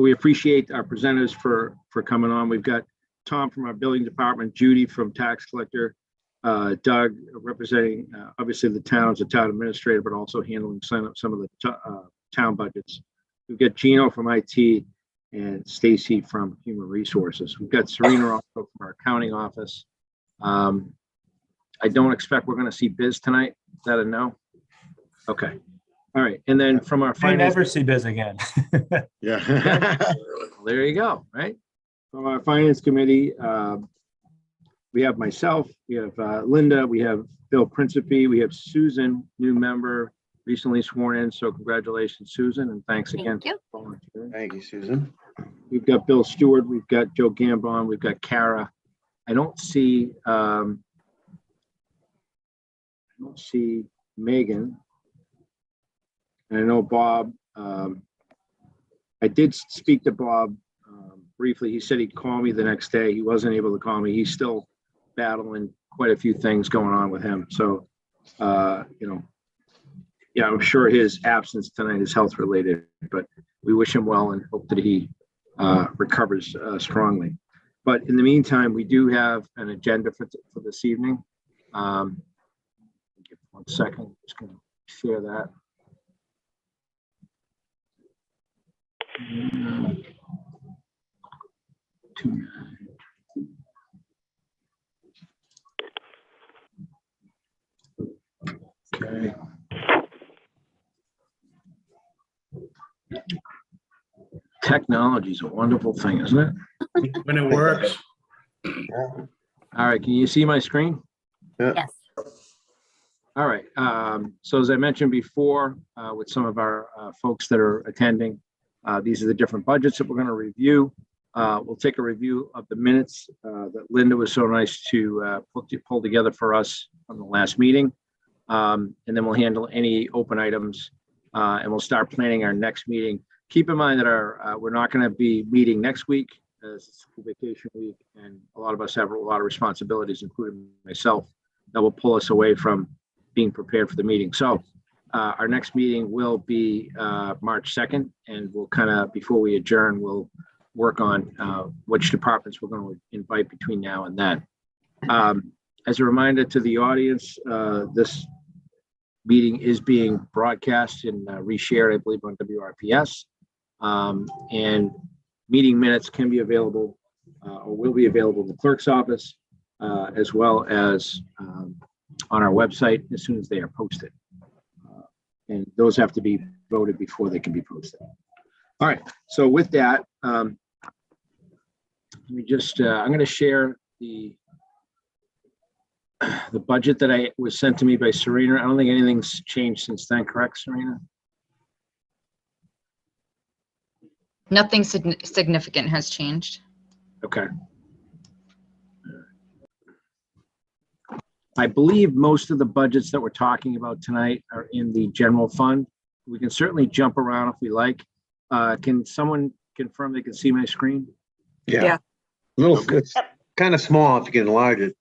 we appreciate our presenters for coming on. We've got Tom from our building department, Judy from tax collector, Doug representing obviously the town as a town administrator, but also handling some of the town budgets. We've got Gino from IT and Stacy from Human Resources. We've got Serena also from our accounting office. I don't expect we're going to see Biz tonight. Is that a no? Okay. All right. And then from our I never see Biz again. Yeah. There you go. Right. From our finance committee, we have myself, we have Linda, we have Bill Principe, we have Susan, new member, recently sworn in. So congratulations, Susan, and thanks again. Thank you. For volunteering. Thank you, Susan. We've got Bill Stewart, we've got Joe Gambon, we've got Kara. I don't see Megan. And I know Bob. I did speak to Bob briefly. He said he'd call me the next day. He wasn't able to call me. He's still battling quite a few things going on with him. So, yeah, I'm sure his absence tonight is health related, but we wish him well and hope that he recovers strongly. But in the meantime, we do have an agenda for this evening. Give 1 second, I'm just going to share that. Okay. Technology is a wonderful thing, isn't it? When it works. All right, can you see my screen? Yeah. Yes. All right, so as I mentioned before, with some of our folks that are attending, these are the different budgets that we're going to review. We'll take a review of the minutes that Linda was so nice to pull together for us from the last meeting. And then we'll handle any open items and we'll start planning our next meeting. Keep in mind that we're not going to be meeting next week as it's vacation week, and a lot of us have a lot of responsibilities, including myself, that will pull us away from being prepared for the meeting. So our next meeting will be March 2nd, and we'll kind of, before we adjourn, we'll work on which departments we're going to invite between now and then. As a reminder to the audience, this meeting is being broadcast and reshared, I believe, on WRPS. And meeting minutes can be available or will be available in the clerk's office, as well as on our website as soon as they are posted. And those have to be voted before they can be posted. All right, so with that, let me just, I'm going to share the budget that was sent to me by Serena. I don't think anything's changed since then, correct, Serena? Nothing significant has changed. Okay. I believe most of the budgets that we're talking about tonight are in the general fund. We can certainly jump around if we like. Can someone confirm they can see my screen? Yeah. A little, it's kind of small if you can enlarge it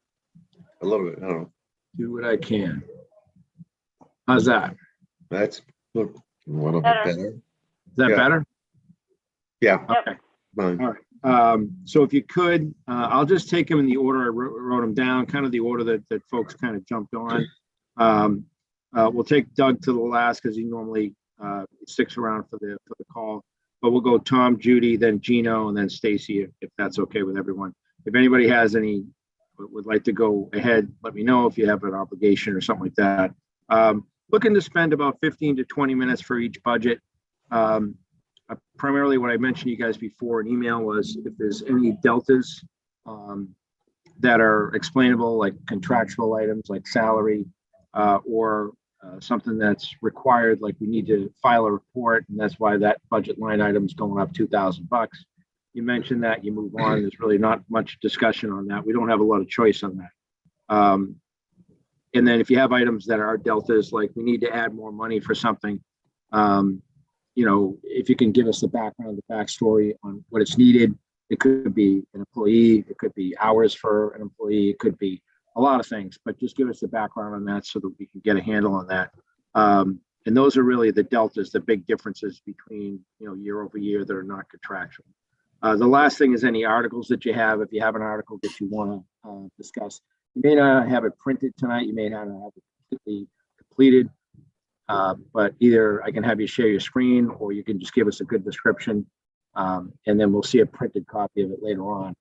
a little bit. I don't know. Do what I can. How's that? That's a little bit better. Is that better? Yeah. Okay. Fine. All right. So if you could, I'll just take them in the order I wrote them down, kind of the order that folks kind of jumped on. We'll take Doug to the last because he normally sticks around for the call. But we'll go Tom, Judy, then Gino, and then Stacy, if that's okay with everyone. If anybody has any, would like to go ahead, let me know if you have an obligation or something like that. Looking to spend about 15 to 20 minutes for each budget. Primarily what I mentioned to you guys before in email was if there's any deltas that are explainable, like contractual items like salary or something that's required, like we need to file a report and that's why that budget line item is going up $2,000. You mentioned that, you move on. There's really not much discussion on that. We don't have a lot of choice on that. And then if you have items that are deltas, like we need to add more money for something, you know, if you can give us the background, the backstory on what it's needed. It could be an employee, it could be hours for an employee, it could be a lot of things, but just give us the background on that so that we can get a handle on that. And those are really the deltas, the big differences between, year over year that are not contractual. The last thing is any articles that you have. If you have an article that you want to discuss, you may not have it printed tonight. You may not have it completely completed. But either I can have you share your screen, or you can just give us a good description, and then we'll see a printed copy of it later on,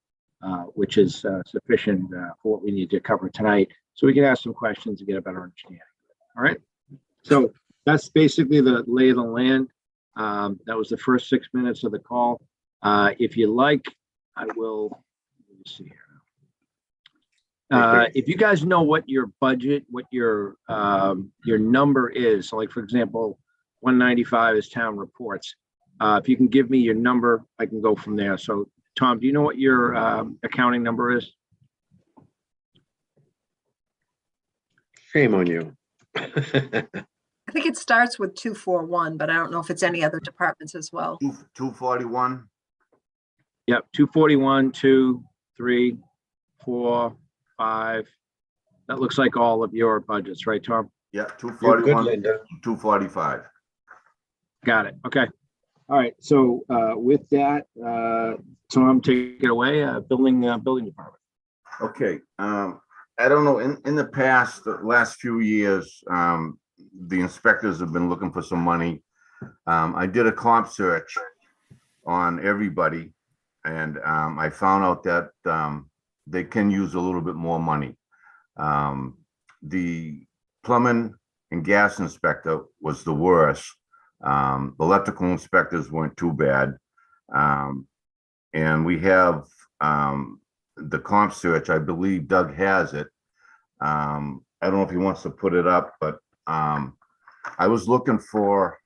which is sufficient for what we need to cover tonight, so we can ask some questions and get a better understanding. All right. So that's basically the lay of the land. That was the first 6 minutes of the call. If you like, I will, let me see here. If you guys know what your budget, what your number is, so like, for example, 195 is town reports. If you can give me your number, I can go from there. So Tom, do you know what your accounting number is? Shame on you. I think it starts with 241, but I don't know if it's any other departments as well. 241. Yep, 241, 2, 3, 4, 5. That looks like all of your budgets, right, Tom? Yeah, You're good, 241, Linda. 245. Got it. Okay. All right. So with that, Tom, take it away. Building department. Okay. I don't know, in the past, the last few years, the inspectors have been looking for some money. I did a comp search on everybody, and I found out that they can use a little bit more money. The plumbing and gas inspector was the worst. Electrical inspectors weren't too bad. And we have the comp search. I believe Doug has it. I don't know if he wants to put it up, but I was looking for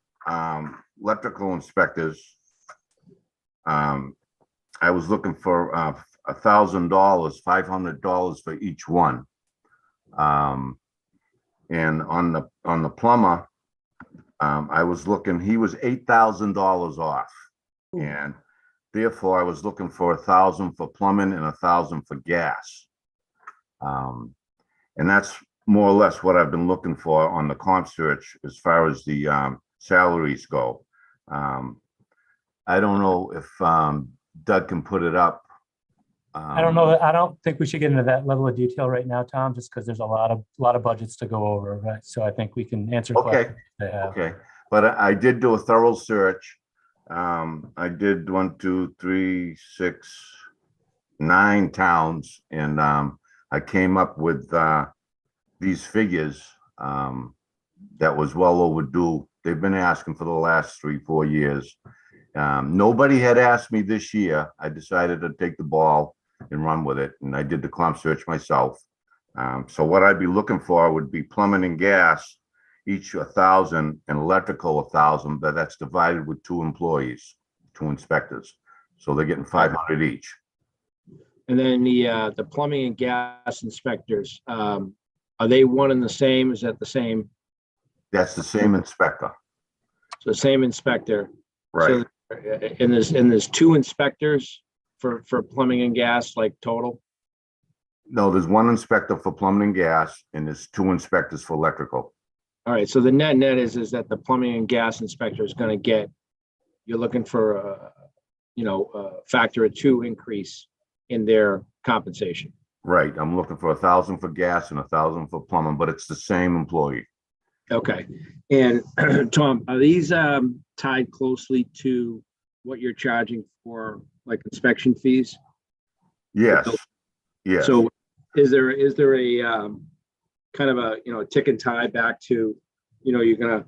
electrical inspectors. I was looking for $1,000, $500 for each one. And on the plumber, I was looking, he was $8,000 off. And therefore I was looking for $1,000 for plumbing and $1,000 for gas. And that's more or less what I've been looking for on the comp search as far as the salaries go. I don't know if Doug can put it up. I don't know. I don't think we should get into that level of detail right now, Tom, just because there's a lot of budgets to go over, right? So I think we can answer questions they have. Okay, but I did do a thorough search. I did 1, 2, 3, 6, 9 towns, and I came up with these figures that was well overdue. They've been asking for the last 3-4 years. Nobody had asked me this year. I decided to take the ball and run with it, and I did the comp search myself. So what I'd be looking for would be plumbing and gas, each 1,000, and electrical 1,000, but that's divided with 2 employees, 2 inspectors. So they're getting 500 each. And then the plumbing and gas inspectors, are they one and the same? Is that the same? That's the same inspector. So the same inspector. Right. So, and there's 2 inspectors for plumbing and gas, like total? No, there's 1 inspector for plumbing and gas, and there's 2 inspectors for electrical. All right. So the net is that the plumbing and gas inspector is going to get, you're looking for a factor of 2 increase in their compensation. Right. I'm looking for 1,000 for gas and 1,000 for plumbing, but it's the same employee. Okay. And Tom, are these tied closely to what you're charging for, like, inspection fees? Yes. Yes. So is there a kind of a tick and tie back to, you're going to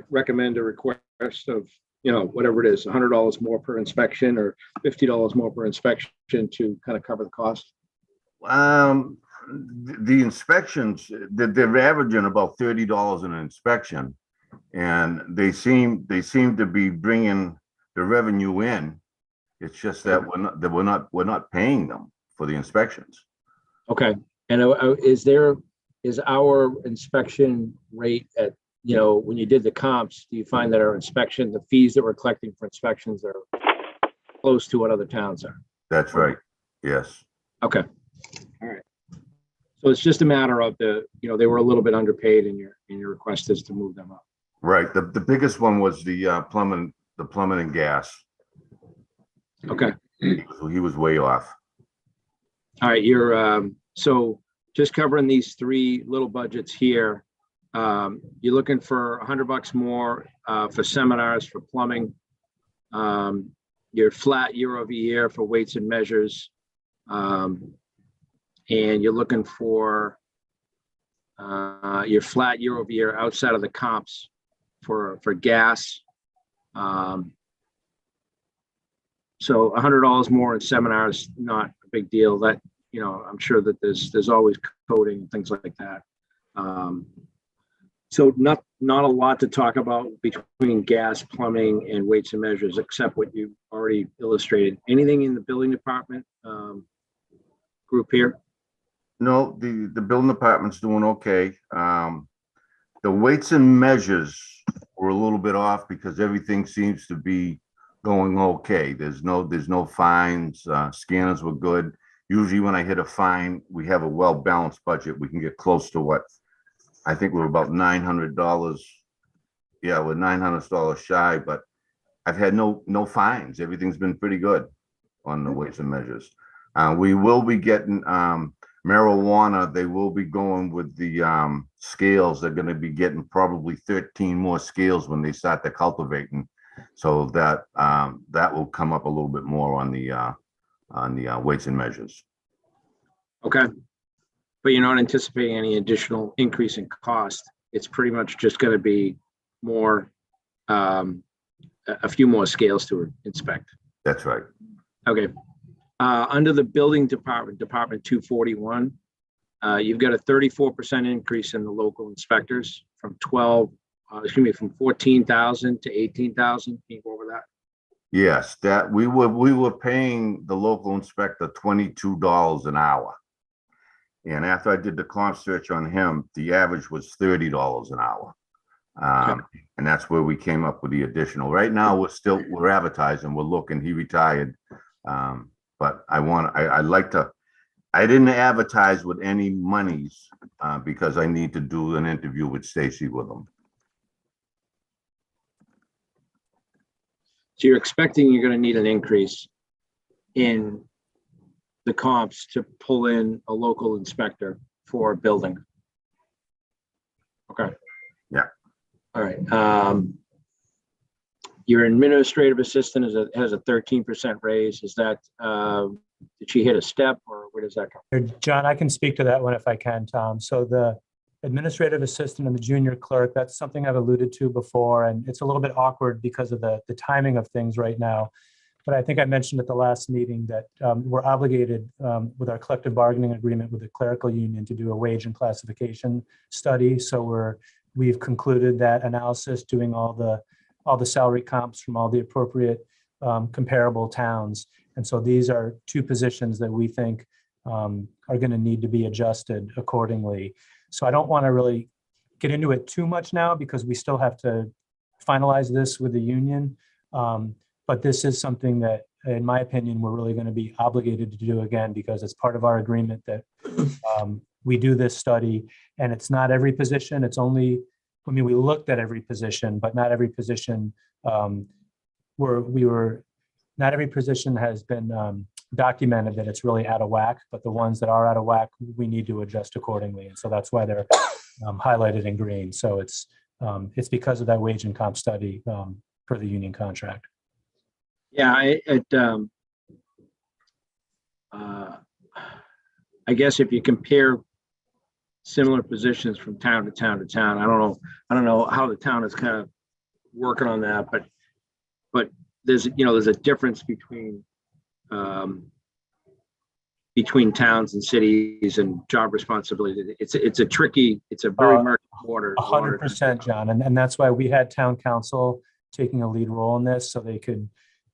recommend a request of, whatever it is, $100 more per inspection or $50 more per inspection to kind of cover the cost? The inspections, they're averaging about $30 an inspection, and they seem to be bringing the revenue in. It's just that we're not paying them for the inspections. Okay. And is our inspection rate at, when you did the comps, do you find that our inspection, the fees that we're collecting for inspections are close to what other towns are? That's right. Yes. Okay. All right. So it's just a matter of they were a little bit underpaid, and your request is to move them up. Right. The biggest one was the plumbing and gas. Okay. He was way off. All right, so just covering these three little budgets here. You're looking for $100 more for seminars, for plumbing. You're flat year over year for weights and measures. And you're looking for your flat year over year outside of the comps for gas. So $100 more in seminars, not a big deal. That, you know, I'm sure that there's always coding and things like that. So not a lot to talk about between gas, plumbing, and weights and measures, except what you already illustrated. Anything in the building department group here? No, the building department's doing okay. The weights and measures were a little bit off because everything seems to be going okay. There's no fines. Scanners were good. Usually when I hit a fine, we have a well-balanced budget. We can get close to what I think we're about $900. Yeah, we're $900 shy, but I've had no fines. Everything's been pretty good on the weights and measures. We will be getting marijuana. They will be going with the scales. They're going to be getting probably 13 more scales when they start the cultivating. So that will come up a little bit more on the weights and measures. Okay. But you're not anticipating any additional increase in cost. It's pretty much just going to be more, a few more scales to inspect. That's right. Okay. Under the building department, Department 241, you've got a 34% increase in the local inspectors from 14,000 to 18,000. Can you go over that? Yes, that we were paying the local inspector $22 an hour. And after I did the comp search on him, the average was $30 an hour. Okay. And that's where we came up with the additional. Right now, we're advertising, we're looking, he retired. But I didn't advertise with any monies because I need to do an interview with Stacy with him. So you're expecting you're going to need an increase in the comps to pull in a local inspector for a building. Okay. Yeah. All right. Your administrative assistant has a 13% raise. Is that, did she hit a step or where does that come from? John, I can speak to that one if I can, Tom. So the administrative assistant and the junior clerk, that's something I've alluded to before, and it's a little bit awkward because of the timing of things right now. But I think I mentioned at the last meeting that we're obligated with our collective bargaining agreement with the clerical union to do a wage and classification study. So we've concluded that analysis, doing all the salary comps from all the appropriate comparable towns. And so these are two positions that we think are going to need to be adjusted accordingly. So I don't want to really get into it too much now because we still have to finalize this with the union. But this is something that, in my opinion, we're really going to be obligated to do again because it's part of our agreement that we do this study, and it's not every position. It's only, I mean, we looked at every position, but not every position not every position has been documented that it's really out of whack, but the ones that are out of whack, we need to adjust accordingly. And so that's why they're highlighted in green. So it's because of that wage and comp study for the union contract. Yeah, I guess if you compare similar positions from town to town to town, I don't know how the town is kind of working on that, but there's a difference between towns and cities and job responsibility. It's a very murky water. 100%, John, and that's why we had town council taking a lead role in this, so they could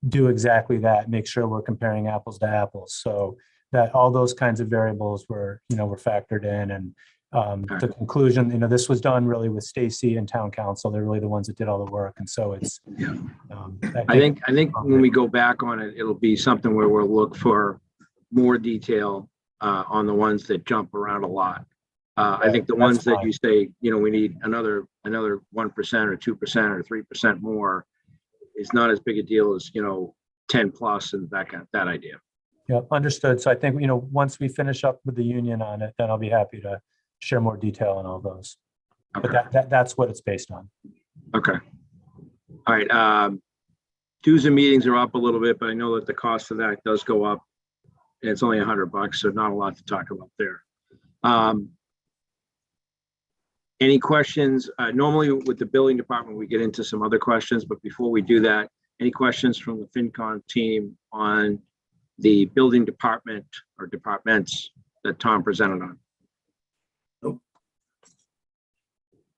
do exactly that, make sure we're comparing apples to apples, so that all those kinds of variables were factored in. And the conclusion, this was done really with Stacy and town council. They're really the ones that did all the work. And so it's, I think when we go back on it, it'll be something where we'll look for more detail on the ones that jump around a lot. I think the ones that you say, we need another another 1% or 2% or 3% more is not as big a deal as, 10 plus and that idea. Yeah, understood. So I think, once we finish up with the union on it, then I'll be happy to share more detail on all those. But Okay. that's what it's based on. Okay. All right. Dues and meetings are up a little bit, but I know that the cost of that does go up. And it's only $100, so not a lot to talk about there. Any questions? Normally with the building department, we get into some other questions, but before we do that, any questions from the FinCon team on the building department or departments that Tom presented on?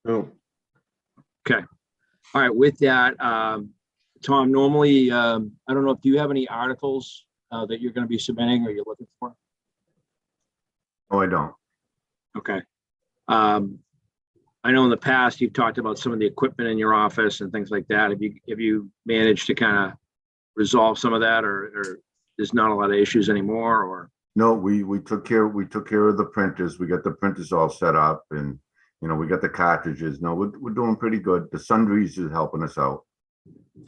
No. Okay. All right. With that, Tom, normally, I don't know if you have any articles that you're going to be submitting or you're looking for? Oh, I don't. Okay. I know in the past you've talked about some of the equipment in your office and things like that. Have you managed to kind of resolve some of that, or there's not a lot of issues anymore? Or No, we took care of the printers. We got the printers all set up, and we got the cartridges. No, we're doing pretty good. The sundries is helping us out.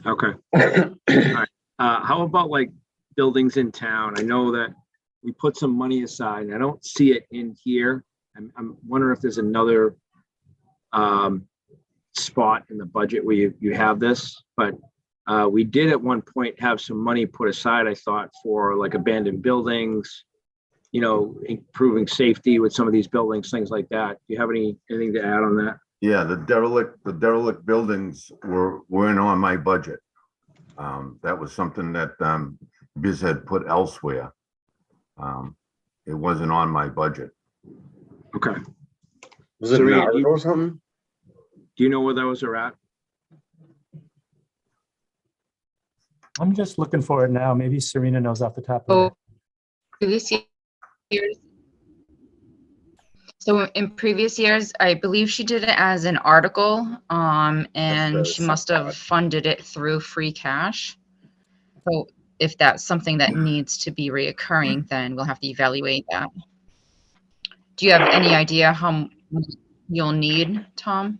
okay. All right. How about like buildings in town? I know that we put some money aside, and I don't see it in here. I'm wondering if there's another spot in the budget where you have this, but we did at one point have some money put aside, I thought, for like abandoned buildings, improving safety with some of these buildings, things like that. Do you have anything to add on that? Yeah, the derelict buildings weren't on my budget. That was something that Biz had put elsewhere. It wasn't on my budget. Okay. Was it So, an Ian, article or something? Do you know where those are at? I'm just looking for it now. Maybe Serena knows off the top of her head. Previous years. So in previous years, I believe she did it as an article, and she must have funded it through free cash. So if that's something that needs to be reoccurring, then we'll have to evaluate that. Do you have any idea how much you'll need, Tom?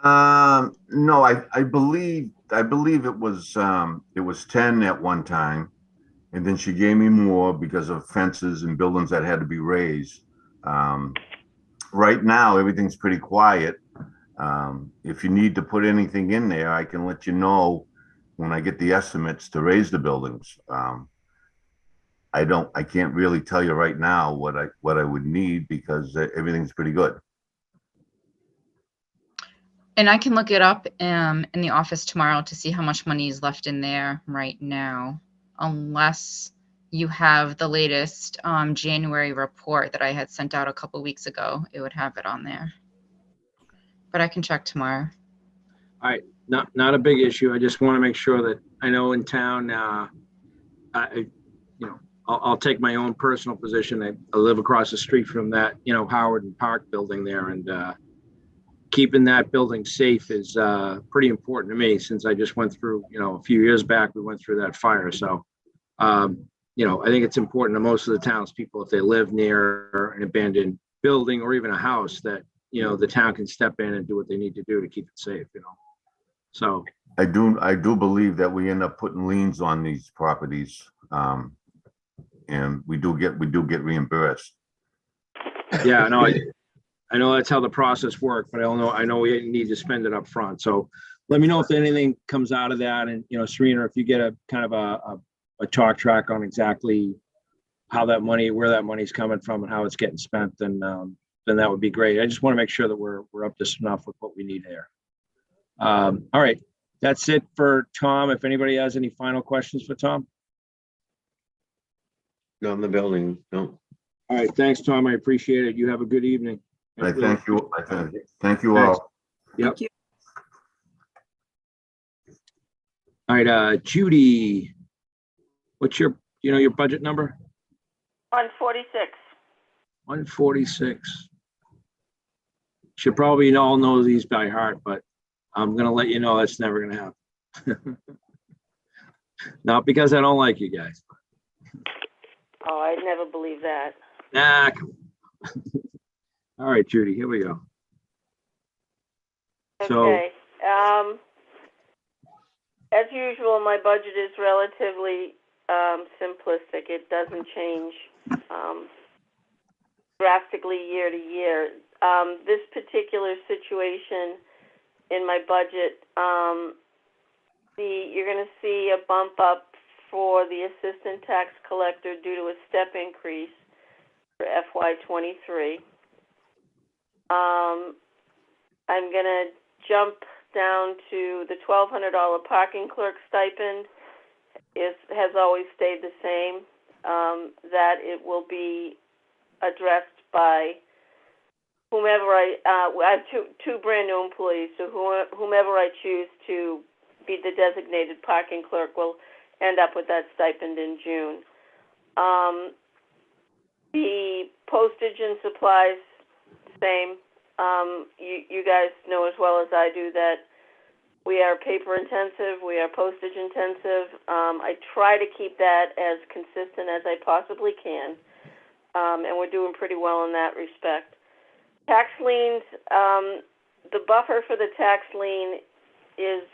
No, I believe it was 10 at one time, and then she gave me more because of fences and buildings that had to be raised. Right now, everything's pretty quiet. If you need to put anything in there, I can let you know when I get the estimates to raise the buildings. I can't really tell you right now what I would need because everything's pretty good. And I can look it up in the office tomorrow to see how much money is left in there right now, unless you have the latest January report that I had sent out a couple weeks ago. It would have it on there, but I can check tomorrow. All right, not a big issue. I just want to make sure that I know in town, I'll take my own personal position. I live across the street from that, Howard and Park building there, and keeping that building safe is pretty important to me, since I just went through, a few years back, we went through that fire. So, I think it's important to most of the townspeople, if they live near an abandoned building or even a house, that, the town can step in and do what they need to do to keep it safe, So I do believe that we end up putting liens on these properties, and we do get reimbursed. yeah, no, I know that's how the process works, but I know we need to spend it up front. So let me know if anything comes out of that, and Serena, if you get a kind of a talk track on exactly where that money's coming from and how it's getting spent, then that would be great. I just want to make sure that we're up to snuff with what we need here. All right, that's it for Tom. If anybody has any final questions for Tom. Not in the building, no. All right, thanks, Tom. I appreciate it. You have a good evening. I thank you. Thank you all. Yep. Thank you. All right, Judy, what's your budget number? 146. 146. Should probably all know these by heart, but I'm gonna let you know that's never gonna happen. Not because I don't like you guys. Oh, I'd never believe that. Nah, come on. All right, Judy, here we go. So, Okay. As usual, my budget is relatively simplistic. It doesn't change drastically year to year. This particular situation in my budget, you're going to see a bump up for the assistant tax collector due to a step increase for FY23. I'm going to jump down to the $1,200 parking clerk stipend. Has always stayed the same. That it will be addressed by whomever I have two brand new employees, so whomever I choose to be the designated parking clerk will end up with that stipend in June. The postage and supplies, same. You guys know as well as I do that we are paper intensive, we are postage intensive. I try to keep that as consistent as I possibly can, and we're doing pretty well in that respect. Tax liens, the buffer for the tax lien is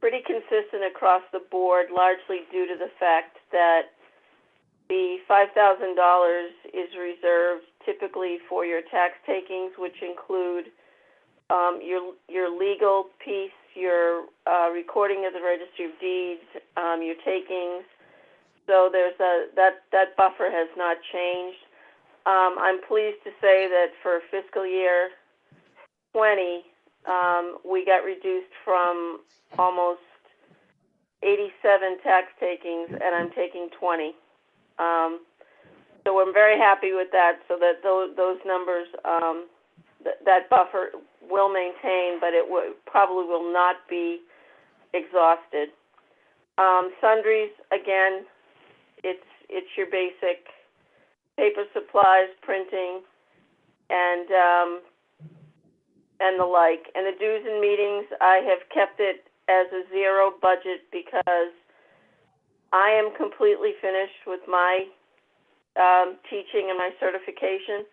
pretty consistent across the board, largely due to the fact that the $5,000 is reserved typically for your tax takings, which include your legal piece, your recording of the Registry of Deeds, your takings. So there's that buffer has not changed. I'm pleased to say that for fiscal year 20, we got reduced from almost 87 tax takings, and I'm taking 20. So I'm very happy with that. So that those numbers, that buffer will maintain, but it probably will not be exhausted. Sundries, again, it's your basic paper supplies, printing, and the like. And the dues and meetings, I have kept it as a zero budget because I am completely finished with my teaching and my certification.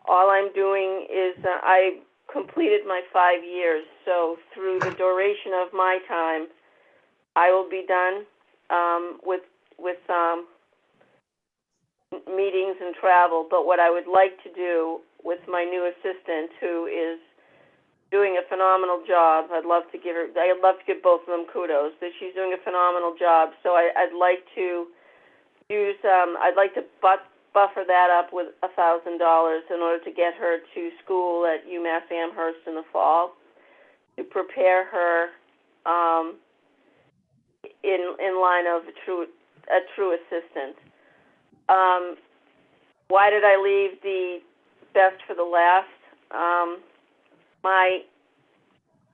All I'm doing is I completed my 5 years, so through the duration of my time, I will be done with meetings and travel. But what I would like to do with my new assistant, who is doing a phenomenal job, I'd love to give both of them kudos. That she's doing a phenomenal job. So I'd like to use I'd like to buffer that up with $1,000 in order to get her to school at UMass Amherst in the fall, to prepare her in line of a true assistant. Why did I leave the best for the last? My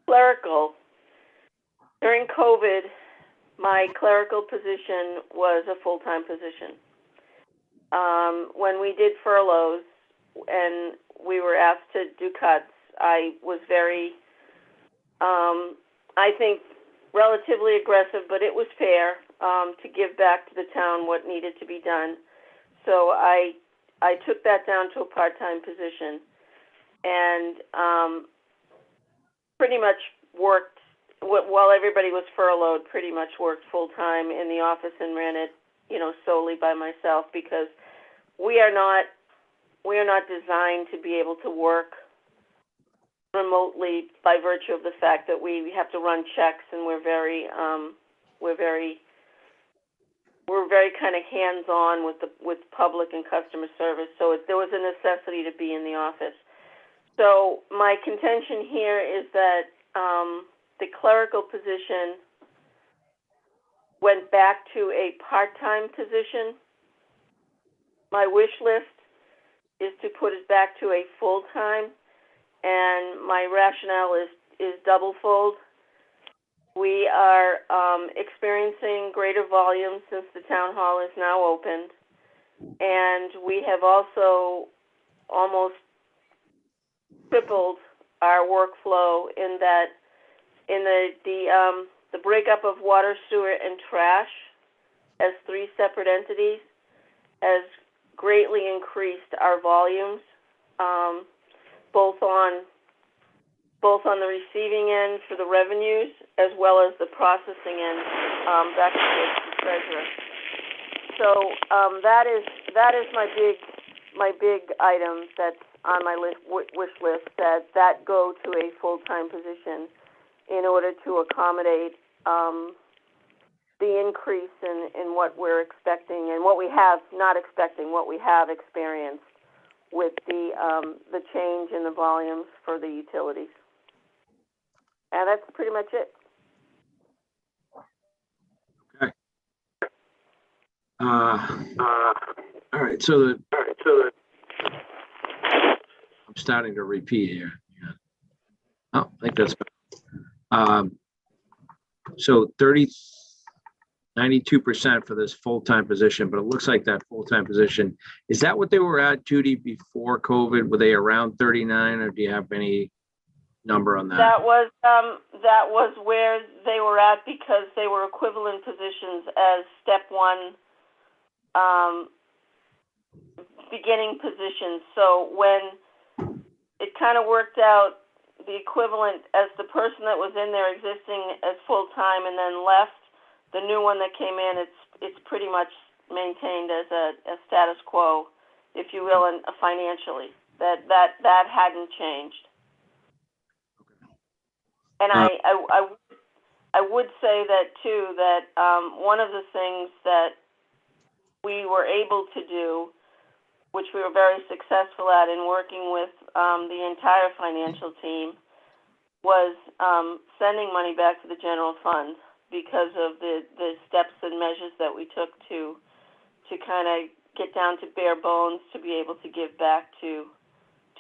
clerical, during COVID, my clerical position was a full-time position. When we did furloughs and we were asked to do cuts, I was very, I think, relatively aggressive, but it was fair to give back to the town what needed to be done. So I took that down to a part-time position and pretty much worked, while everybody was furloughed, pretty much worked full-time in the office and ran it, solely by myself, because we are not designed to be able to work remotely by virtue of the fact that we have to run checks, and we're very kind of hands-on with public and customer service. So there was a necessity to be in the office. So my contention here is that the clerical position went back to a part-time position. My wish list is to put it back to a full-time, and my rationale is double-fold. We are experiencing greater volume since the town hall is now opened, and we have also almost tripled our workflow in that the breakup of water, sewer, and trash as 3 separate entities has greatly increased our volumes, both on both on the receiving end for the revenues as well as the processing end back to the treasurer. So that is my big item that's on my wish list, that go to a full-time position in order to accommodate the increase in what we're expecting and what we have not expecting, what we have experienced with the change in the volumes for the utilities. And that's pretty much it. Okay. All right. So I'm starting to repeat here. Yeah. Oh, I think that's so 92% for this full-time position, but it looks like that full-time position, is that what they were at, Judy, before COVID? Were they around 39, or do you have any number on that? That was where they were at because they were equivalent positions as step one beginning positions. So when it kind of worked out, the equivalent as the person that was in there existing as full-time and then left, the new one that came in, it's pretty much maintained as a status quo, if you will, and financially. That hadn't changed. And I would say that too, that one of the things that we were able to do, which we were very successful at in working with the entire financial team, was sending money back to the general fund because of the steps and measures that we took to kind of get down to bare bones to be able to give back to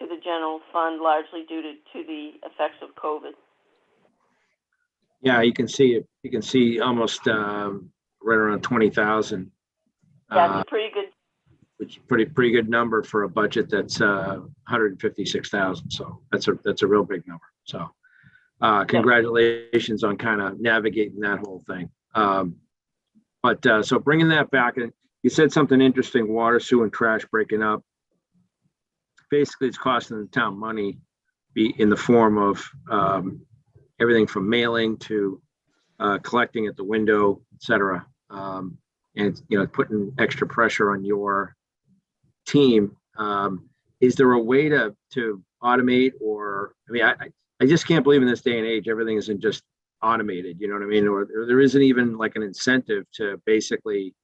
the general fund, largely due to the effects of COVID. Yeah, you can see it. You can see almost right around 20,000. That's a pretty good. Which is pretty good number for a budget that's 156,000. So that's a real big number. So congratulations on kind of navigating that whole thing. So bringing that back, and you said something interesting: water, sewer, and trash breaking up. Basically, it's costing the town money, in the form of everything from mailing to collecting at the window, et cetera. And putting extra pressure on your team. Is there a way to automate, or I just can't believe in this day and age everything isn't just automated, you know what I mean? Or there isn't even like an incentive to basically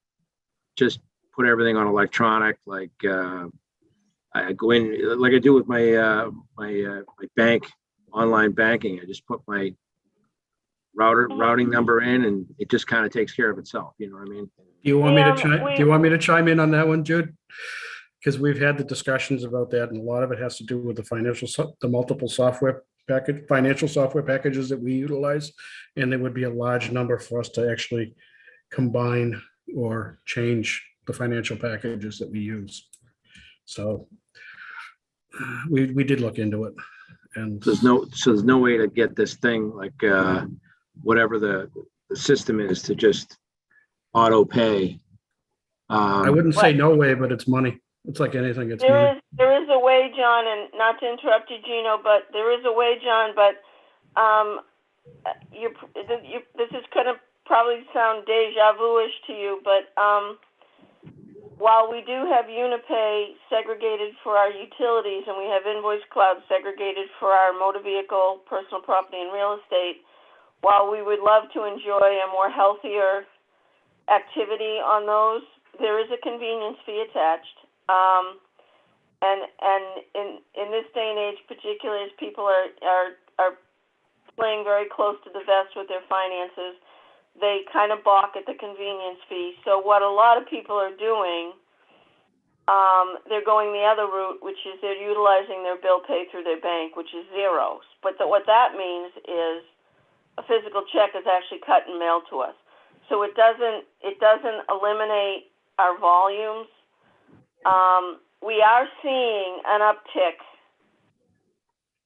just put everything on electronic, like I go in like I do with my bank, online banking. I just put my routing number in and it just kind of takes care of itself, you know what I mean? Do you want me to chime in on that one, Jude? Because we've had the discussions about that, and a lot of it has to do with the multiple financial software packages that we utilize, and there would be a large number for us to actually combine or change the financial packages that we use. So we did look into it, and there's no way to get this thing like whatever the system is to just auto pay. I wouldn't say no way, but it's money. It's like anything. It's money. There is a way, John, and not to interrupt you, Gino, but there is a way, John. But this is going to probably sound deja vu-ish to you, but while we do have Unipay segregated for our utilities and we have Invoice Cloud segregated for our motor vehicle, personal property, and real estate, while we would love to enjoy a more healthier activity on those, there is a convenience fee attached. And in this day and age, particularly as people are playing very close to the vest with their finances, they kind of balk at the convenience fee. So what a lot of people are doing, they're going the other route, which is they're utilizing their bill pay through their bank, which is zero. But what that means is a physical check is actually cut and mailed to us. So it doesn't eliminate our volumes. We are seeing an uptick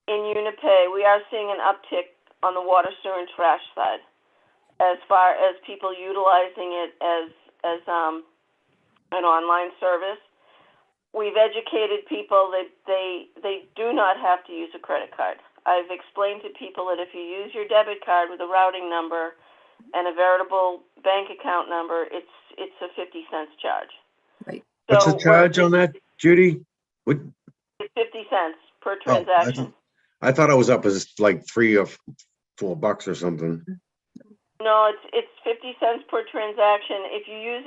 in Unipay. We are seeing an uptick on the water, sewer, and trash side, as far as people utilizing it as an online service. We've educated people that they do not have to use a credit card. I've explained to people that if you use your debit card with a routing number and a veritable bank account number, it's a 50 cents charge. Right. What's the So, charge on that, Judy? What? It's 50 cents per Oh, transaction. I thought it was up as like $3 or $4 or something. No, it's 50 cents per transaction. If you use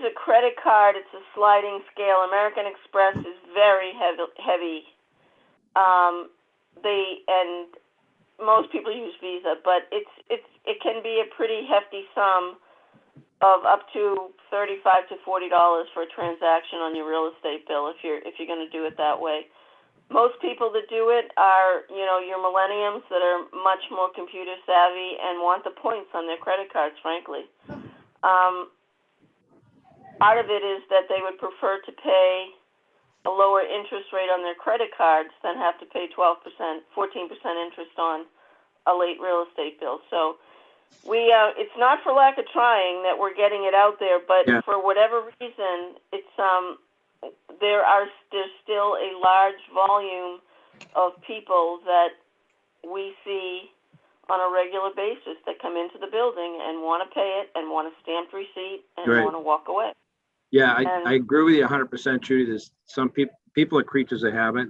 a credit card, it's a sliding scale. American Express is very heavy. And most people use Visa, but it can be a pretty hefty sum of up to $35 to $40 for a transaction on your real estate bill if you're going to do it that way. Most people that do it are, your millenniums that are much more computer savvy and want the points on their credit cards, frankly. Part of it is that they would prefer to pay a lower interest rate on their credit cards than have to pay 12%, 14% interest on a late real estate bill. So it's not for lack of trying that we're getting it out there, but for whatever reason, there's still a large volume of people that we see on a regular basis that come into the building and want to pay it and want a stamped receipt and Right. want to walk away. Yeah, I agree with you 100%, Judy. There's some people are creatures of habit.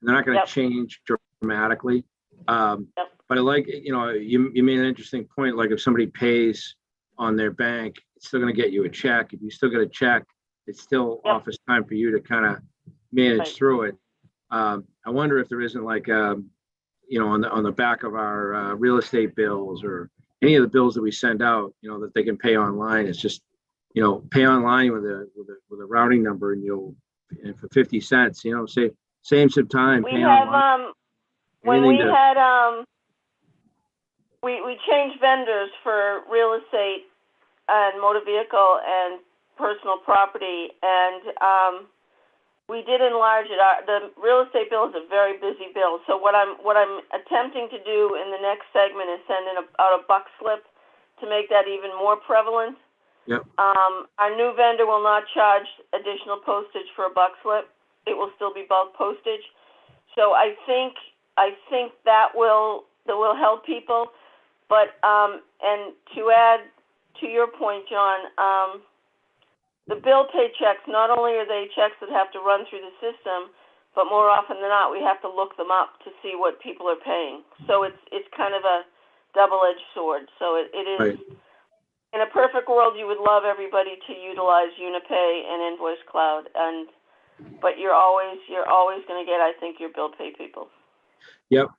They're not going to change dramatically. But I like, you made an interesting point. Like if somebody pays on their bank, it's still going to get you a check. If you still get a check, it's still office time for you to kind of manage through it. I wonder if there isn't like, on the back of our real estate bills or any of the bills that we send out, that they can pay online. It's just, pay online with a routing number and for 50 cents, save some time. We have, when we had, we changed vendors for real estate and motor vehicle and personal property, and we did enlarge it. The real estate bill is a very busy bill, so what I'm attempting to do in the next segment is send out a buck slip to make that even more prevalent. Yep. Our new vendor will not charge additional postage for a buck slip. It will still be bulk postage. So I think that will help people. But and to add to your point, John, the bill pay checks, not only are they checks that have to run through the system, but more often than not, we have to look them up to see what people are paying. So it's kind of a double-edged sword. So it is. Right. In a perfect world, you would love everybody to utilize Unipay and Invoice Cloud, but you're always going to get, I think, your bill pay people. Yep,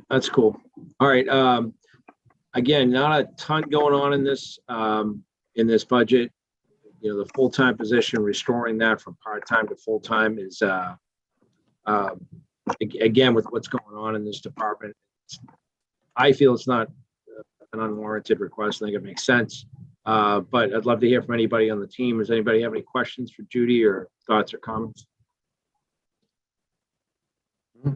that's cool. All right. Again, not a ton going on in this budget. The full-time position, restoring that from part-time to full-time is again with what's going on in this department. I feel it's not an unwarranted request. I think it makes sense. But I'd love to hear from anybody on the team. Does anybody have any questions for Judy or thoughts or comments? All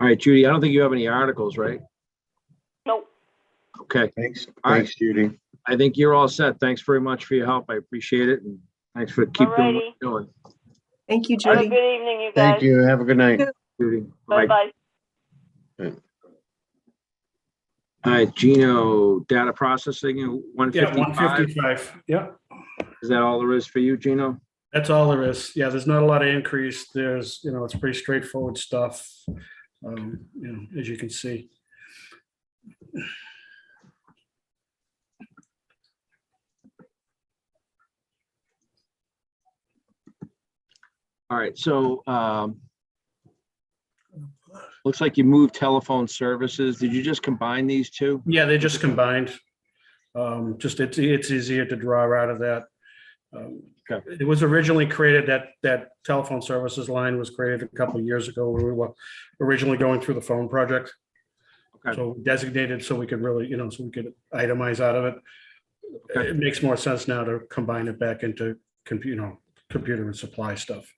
right, Judy, I don't think you have any articles, right? Nope. Okay. Thanks, Judy. I think you're all set. Thanks very much for your help. I appreciate it. And thanks for doing what you're doing. Thank you, Judy. Have a good evening, you guys. Thank you. Have a good night. Judy. Bye-bye. All right, Gino, data processing, 155. Yeah, 155. Yeah, Is that all there is for you, Gino? that's all there is. Yeah, there's not a lot of increase. There's, it's pretty straightforward stuff, as you can see. All right, so looks like you moved telephone services. Did you just combine these two? Yeah, they just combined. Just it's easier to draw out of that. Okay. It was originally created, that telephone services line was created a couple of years ago. We were originally going through the phone project. Okay. So designated so we could really, so we could itemize out of it. Okay. It makes more sense now to combine it back into computer and supply stuff.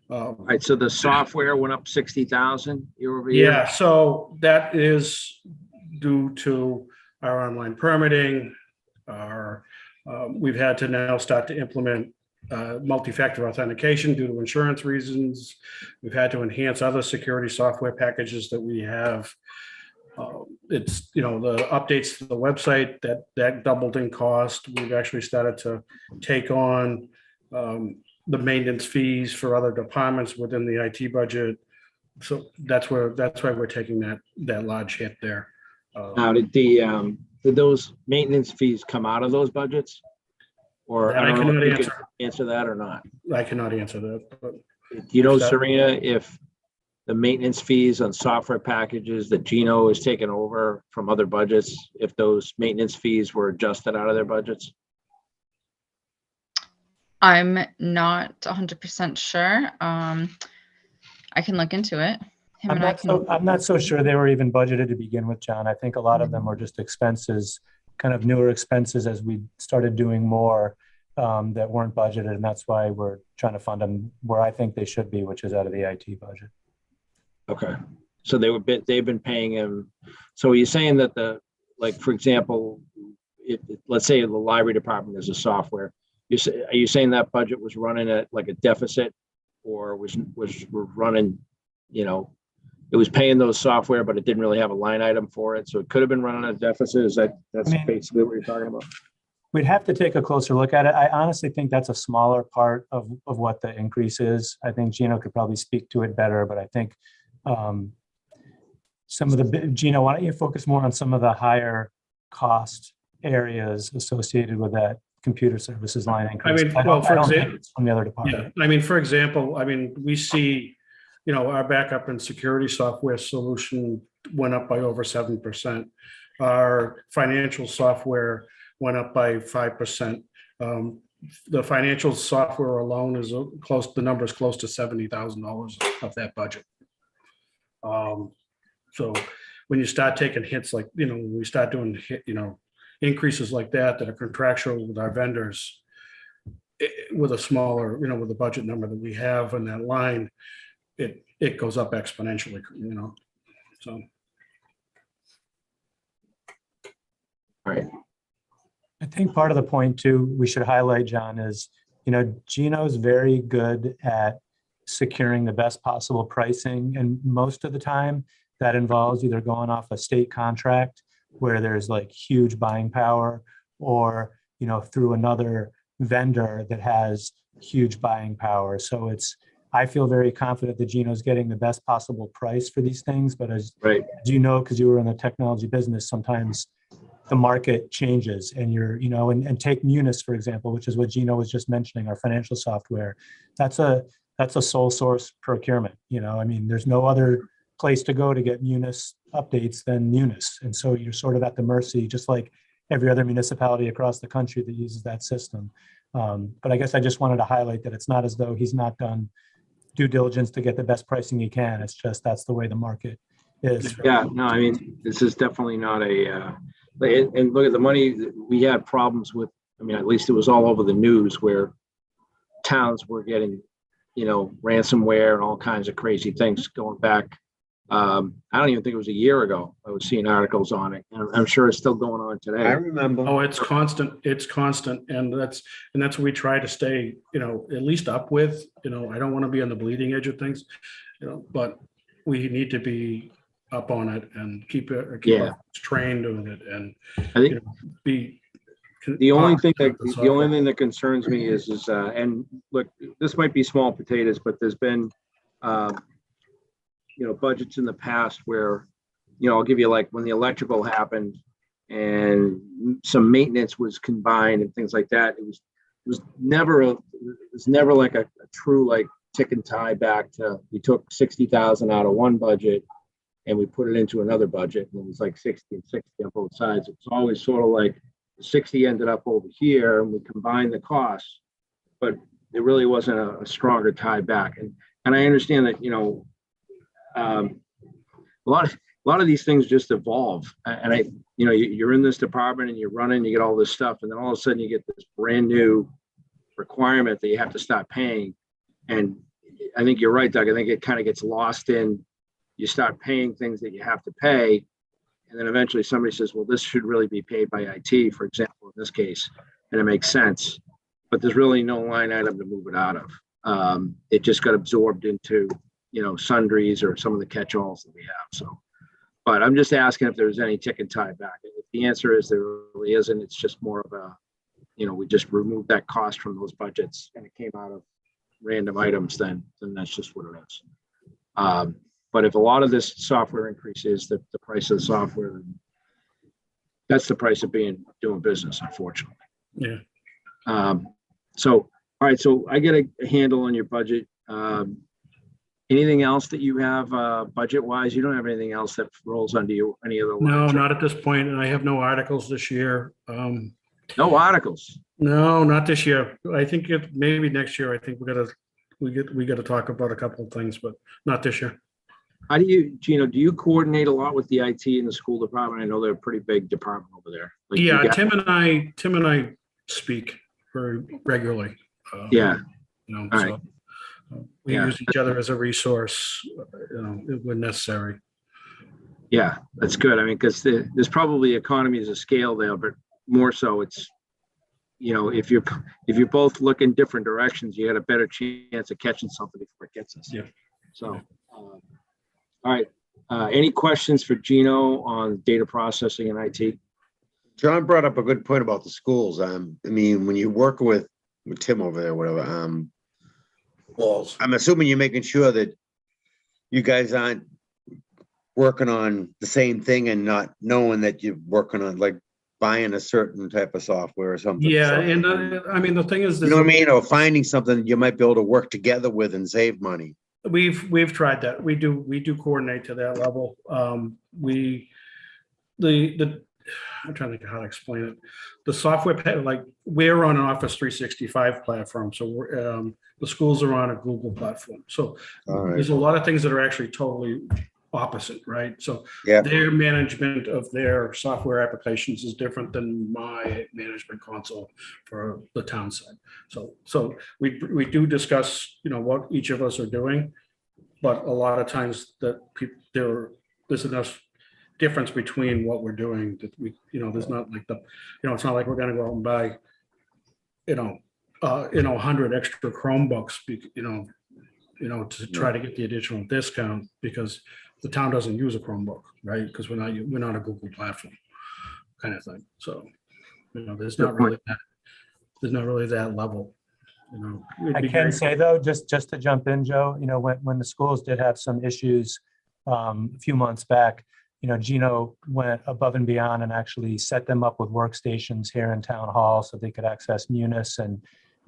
All right, so the software went up 60,000 year over year? Yeah, so that is due to our online permitting. We've had to now start to implement multi-factor authentication due to insurance reasons. We've had to enhance other security software packages that we have. It's, the updates to the website that doubled in cost. We've actually started to take on the maintenance fees for other departments within the IT budget. So that's why we're taking that large hit there. Now, did those maintenance fees come out of those budgets? Or That I don't know cannot if you could answer. answer that or not. I cannot answer that, but Serena, if the maintenance fees on software packages that Gino has taken over from other budgets, if those maintenance fees were adjusted out of their budgets? I'm not 100% sure. I can look into it. I'm not so sure they were even budgeted to begin with, John. I think a lot of them were just expenses, kind of newer expenses as we started doing more that weren't budgeted. And that's why we're trying to fund them where I think they should be, which is out of the IT budget. Okay. So they've been paying him. So are you saying that for example, let's say the library department is a software, are you saying that budget was running at like a deficit, or was running, it was paying those software, but it didn't really have a line item for it, so it could have been running a deficit? That's basically what you're talking about? We'd have to take a closer look at it. I honestly think that's a smaller part of what the increase is. I think Gino could probably speak to it better, but I think Gino, why don't you focus more on some of the higher cost areas associated with that computer services line increase? From the other department. Yeah, for example, we see, our backup and security software solution went up by over 7%. Our financial software went up by 5%. The financial software alone is the number is close to $70,000 of that budget. So when you start taking hits like, when we start doing increases like that are contractual with our vendors, with a smaller, with the budget number that we have in that line, it goes up exponentially, so. All right. I think part of the point too, we should highlight, John, is, Gino's very good at securing the best possible pricing. And most of the time that involves either going off a state contract where there's like huge buying power, or, through another vendor that has huge buying power. So I feel very confident that Gino's getting the best possible price for these things. But as you know, because you were in the technology business, sometimes the market changes, and and take Munis, for example, which is what Gino was just mentioning, our financial software. That's a sole source procurement. There's no other place to go to get Munis updates than Munis. And so you're sort of at the mercy, just like every other municipality across the country that uses that system. But I guess I just wanted to highlight that it's not as though he's not done due diligence to get the best pricing he can. It's just that's the way the market is. Yeah, no, this is definitely not and look at the money we had problems with. At least it was all over the news where towns were getting, ransomware and all kinds of crazy things going back. I don't even think it was a year ago. I was seeing articles on it, and I'm sure it's still going on today. I remember. Oh, it's constant. It's constant. And that's what we try to stay, at least up with. I don't want to be on the bleeding edge of things, but we need to be up on it and keep us trained on it, and I think be. The only thing that concerns me is and look, this might be small potatoes, but there's been budgets in the past where, I'll give you like when the electrical happened and some maintenance was combined and things like that. It was never like a true like tick and tie back to, we took 60,000 out of one budget and we put it into another budget, and it was like 60 and 60 on both sides. It's always sort of like 60 ended up over here and we combined the costs, but it really wasn't a stronger tie back. And I understand that, a lot of these things just evolve, and you're in this department and you're running, you get all this stuff, and then all of a sudden you get this brand new requirement that you have to stop paying. And I think you're right, Doug. I think it kind of gets lost in, you start paying things that you have to pay, and then eventually somebody says, well, this should really be paid by IT, for example, in this case, and it makes sense. but there's really no line item to move it out of. It just got absorbed into, sundries or some of the catch-alls that we have. So, but I'm just asking if there's any tick and tie back. If the answer is there really isn't, it's just more of a, we just removed that cost from those budgets and it came out of random items, then that's just what it is. But if a lot of this software increases the price of the software, then that's the price of doing business, unfortunately. Yeah. So, all right. So I get a handle on your budget. Anything else that you have budget wise? You don't have anything else that rolls under you, any other No, lines? not at this point. And I have no articles this year. No articles. No, not this year. I think maybe next year. I think we gotta talk about a couple of things, but not this year. How do you, Gino, do you coordinate a lot with the IT in the school department? I know they're a pretty big department over there. Like, you Yeah, got- Tim and I speak very regularly. Yeah. All All so right. we Yeah. use each other as a resource, when necessary. Yeah, that's good. I mean, because there's probably economies of scale there, but more so it's, if you're both looking different directions, you got a better chance of catching something before it gets us. Yeah. So, all right. Any questions for Gino on data processing and IT? John brought up a good point about the schools. I mean, when you work with Tim over there, whatever, Walls. I'm assuming you're making sure that you guys aren't working on the same thing and not knowing that you're working on, like, buying a certain type of software or something. Yeah, So, and I mean, the thing is, you know what I mean? Or finding something you might be able to work together with and save money. we've tried that. We do coordinate to that level. I'm trying to think of how to explain it. The software, like, we're on an Office 365 platform, so the schools are on a Google platform. So All right. there's a lot of things that are actually totally opposite, right? So Yeah. their management of their software applications is different than my management console for the town side. So we do discuss, what each of us are doing, but a lot of times that there's enough difference between what we're doing that there's not like it's not like we're gonna go out and buy, 100 extra Chromebooks, to try to get the additional discount because the town doesn't use a Chromebook, right? Because we're not a Google platform kind of thing. So, there's not really that level. It'd I be can great. say though, just to jump in, Joe, when the schools did have some issues a few months back, Gino went above and beyond and actually set them up with workstations here in town hall so they could access Munis and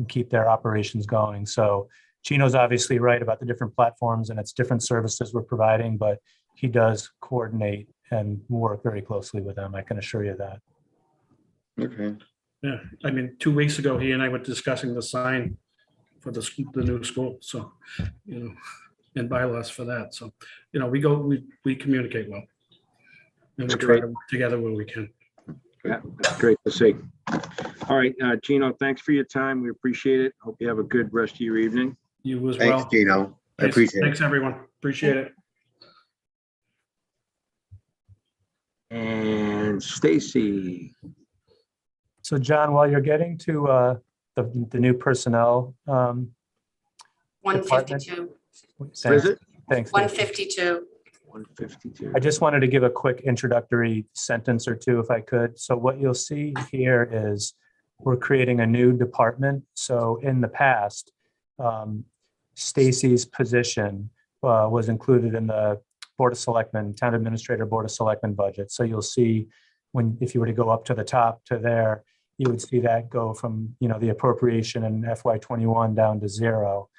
keep their operations going. So Gino's obviously right about the different platforms and it's different services we're providing, but he does coordinate and work very closely with them. I can assure you that. Okay. Yeah, I mean, 2 weeks ago, he and I were discussing the sign for the new school. So, and bylaws for that. So, we communicate well. And we That's try great. to work together where we can. Yeah, that's great to see. All right, Gino, thanks for your time. We appreciate it. Hope you have a good rest of your evening. You as Thanks, well. Gino. I appreciate it. Thanks, everyone. Appreciate it. And Stacy. So John, while you're getting to the new personnel. 152, What is Thanks. it? Thanks. 152. 152. I just wanted to give a quick introductory sentence or two if I could. So what you'll see here is we're creating a new department. So in the past, Stacy's position was included in the Board of Selectmen, Town Administrator Board of Selectmen budget. So you'll see if you were to go up to the top to there, you would see that go from, the appropriation in FY21 down to 0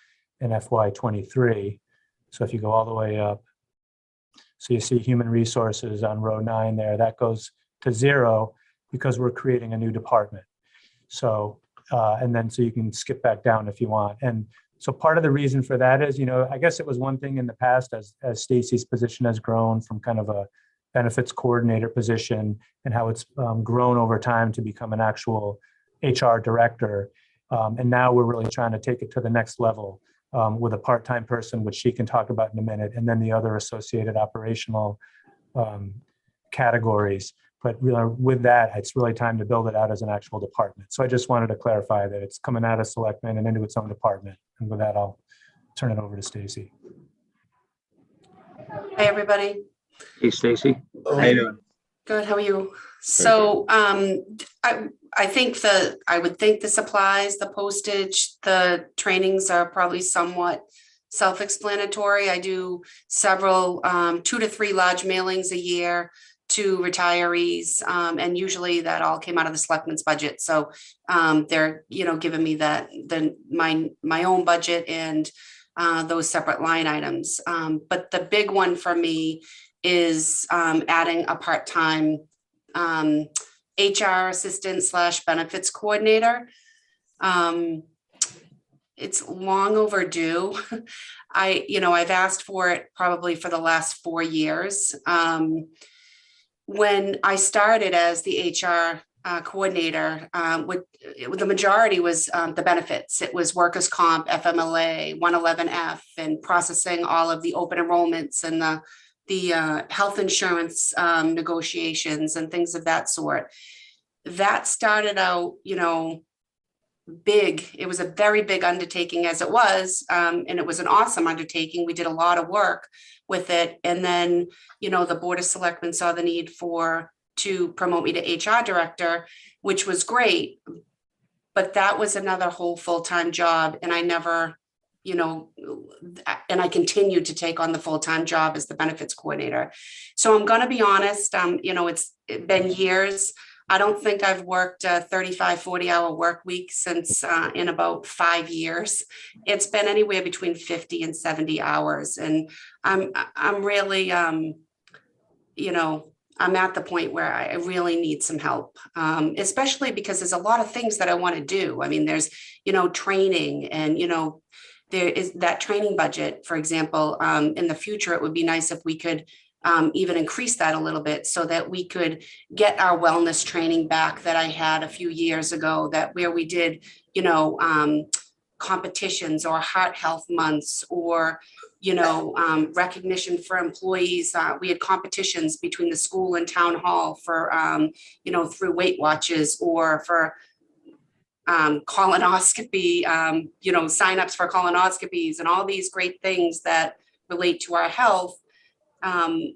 in FY23. So if you go all the way up, so you see human resources on row 9 there, that goes to 0 because we're creating a new department. So, and then so you can skip back down if you want. And so part of the reason for that is, I guess it was one thing in the past as Stacy's position has grown from kind of a benefits coordinator position and how it's grown over time to become an actual HR director. And now we're really trying to take it to the next level with a part-time person, which she can talk about in a minute, and then the other associated operational categories. But with that, it's really time to build it out as an actual department. So I just wanted to clarify that it's coming out of selectmen and into its own department. And with that, I'll turn it over to Stacy. Hey, everybody. Hey, Stacy. How you doing? Good, how are you? So I think I would think the supplies, the postage, the trainings are probably somewhat self-explanatory. I do several 2 to 3 large mailings a year to retirees, and usually that all came out of the selectmen's budget. So they're giving me my own budget and those separate line items. But the big one for me is adding a part-time HR assistant / benefits coordinator. It's long overdue. I've asked for it probably for the last 4 years. When I started as the HR coordinator, the majority was the benefits. It was workers' comp, FMLA, 111F, and processing all of the open enrollments and the health insurance negotiations and things of that sort. That started out, big. It was a very big undertaking as it was, and it was an awesome undertaking. We did a lot of work with it. And then, the Board of Selectmen saw the need to promote me to HR director, which was great. But that was another whole full-time job. And I never, and I continued to take on the full-time job as the benefits coordinator. So I'm going to be honest, it's been years. I don't think I've worked a 35, 40-hour work week since in about 5 years. It's been anywhere between 50 and 70 hours. And I'm really, I'm at the point where I really need some help, especially because there's a lot of things that I want to do. I mean, there's, training and, there is that training budget, for example. In the future, it would be nice if we could even increase that a little bit so that we could get our wellness training back that I had a few years ago, where we did, competitions or heart health months or, recognition for employees. We had competitions between the school and town hall for, through Weight Watches or for colonoscopy, signups for colonoscopies and all these great things that relate to our health. I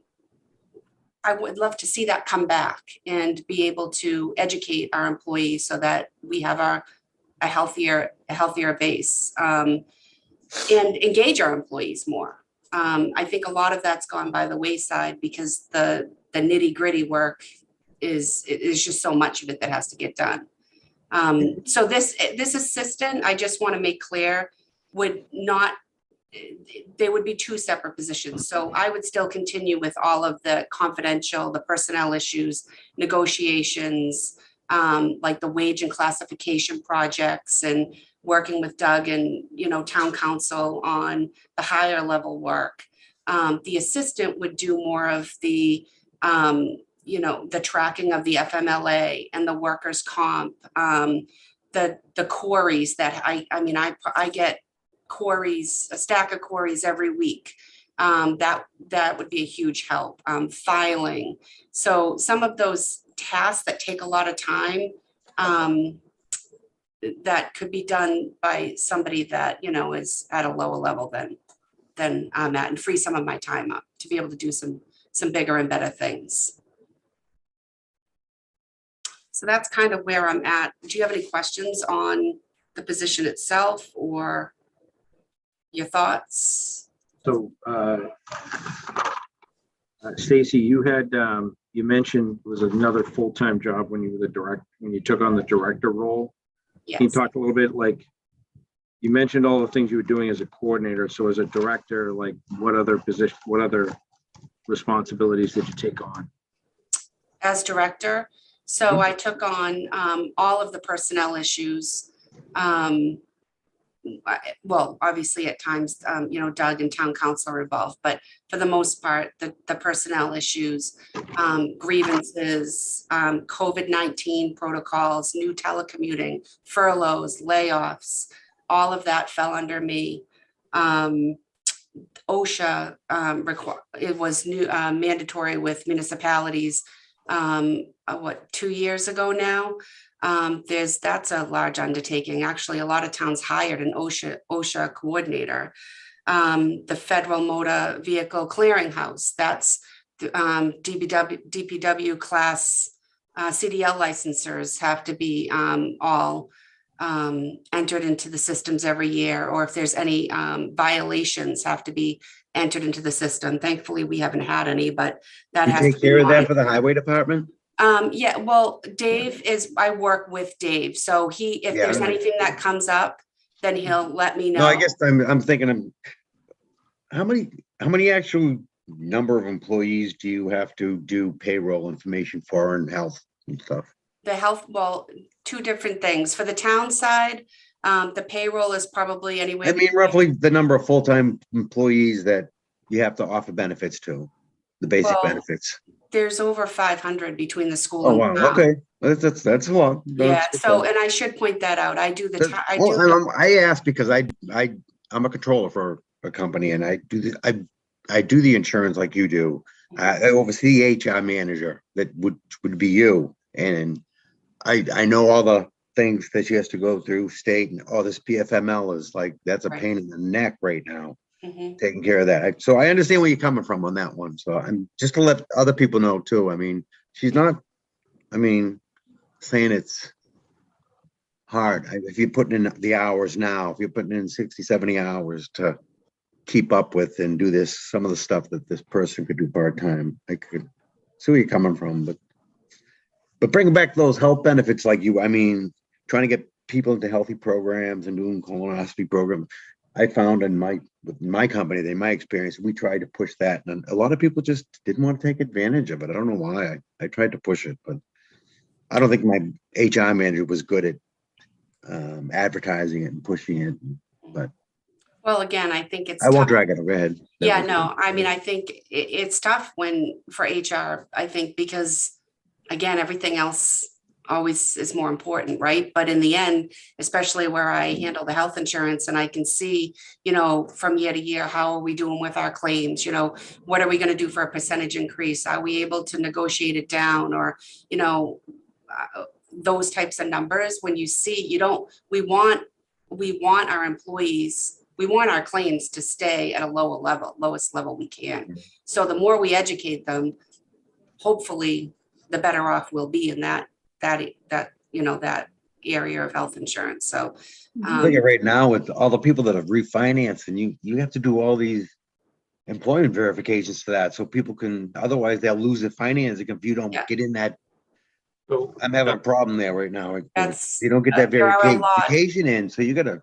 would love to see that come back and be able to educate our employees so that we have a healthier base, and engage our employees more. I think a lot of that's gone by the wayside because the nitty-gritty work is just so much of it that has to get done. So this assistant, I just want to make clear, there would be 2 separate positions. So I would still continue with all of the confidential, the personnel issues, negotiations, like the wage and classification projects, and working with Doug and, town council on the higher level work. The assistant would do more of the, the tracking of the FMLA and the workers' comp, the queries that I get queries, a stack of queries every week. That would be a huge help. Filing. So some of those tasks that take a lot of time, that could be done by somebody that, is at a lower level than I'm at, and free some of my time up to be able to do some bigger and better things. So that's kind of where I'm at. Do you have any questions on the position itself or your thoughts? So, Stacy, you mentioned it was another full-time job when you took on the director role. Yes. Can you talk a little bit, like, you mentioned all the things you were doing as a coordinator. So as a director, like, what other responsibilities did you take on? As director, so I took on all of the personnel issues. Well, obviously at times, Doug and town council are involved, but for the most part, the personnel issues, grievances, COVID-19 protocols, new telecommuting, furloughs, layoffs, all of that fell under me. OSHA, it was new, mandatory with municipalities what, 2 years ago now. That's a large undertaking. Actually, a lot of towns hired an OSHA coordinator. The Federal Motor Vehicle Clearinghouse, that's DPW class CDL licensors have to be all entered into the systems every year, or if there's any violations have to be entered into the system. Thankfully, we haven't had any, but that You has to take be care of that monitored. for the highway department? Yeah, well, I work with Dave, so if Yeah, there's I know. anything that comes up, then he'll let me know. No, I guess I'm thinking of how many actual number of employees do you have to do payroll information for and health and stuff? The health, well, two different things. For the town side, the payroll is probably anywhere. I mean, roughly the number of full-time employees that you have to offer benefits to, the basic Well, benefits. There's over 500 between the school. Oh, and wow, the town. okay. That's a lot. Yeah, so, and I should point that out. I do the, I Well, do, and I asked because I'm a controller for a company and I do the insurance like you do. I oversee the HR manager that would be you. And I know all the things that she has to go through state, and all this PFML is like, that's a Right. pain in the neck right now, Mhm. taking care of that. So I understand where you're coming from on that one. So I'm just to let other people know too. I mean, she's not, saying it's hard. If you're putting in the hours now, if you're putting in 60, 70 hours to keep up with and do some of the stuff that this person could do part-time, I could see where you're coming from, but bringing back those health benefits like trying to get people into healthy programs and doing colonoscopy programs. I found with my company, in my experience, we tried to push that, and a lot of people just didn't want to take advantage of it. I don't know why. I tried to push it, but I don't think my HR manager was good at advertising it and pushing it. But Well, again, I think it's I won't tough. drag it overhead. Yeah, no, I mean, I think it's tough for HR, I think, because again, everything else always is more important, right? But in the end, especially where I handle the health insurance and I can see, from year to year, how are we doing with our claims? What are we going to do for a percentage increase? Are we able to negotiate it down, or, those types of numbers? When you see, we want our employees, we want our claims to stay at a lowest level we can. So the more we educate them, hopefully the better off we'll be in that area of health insurance. So I think right now with all the people that have refinanced, and you have to do all these employment verifications for that, so people can, otherwise they'll lose their financing if you don't get in that. So I'm having a problem there right now. That's- You don't get that there are a lot. verification in, so you gotta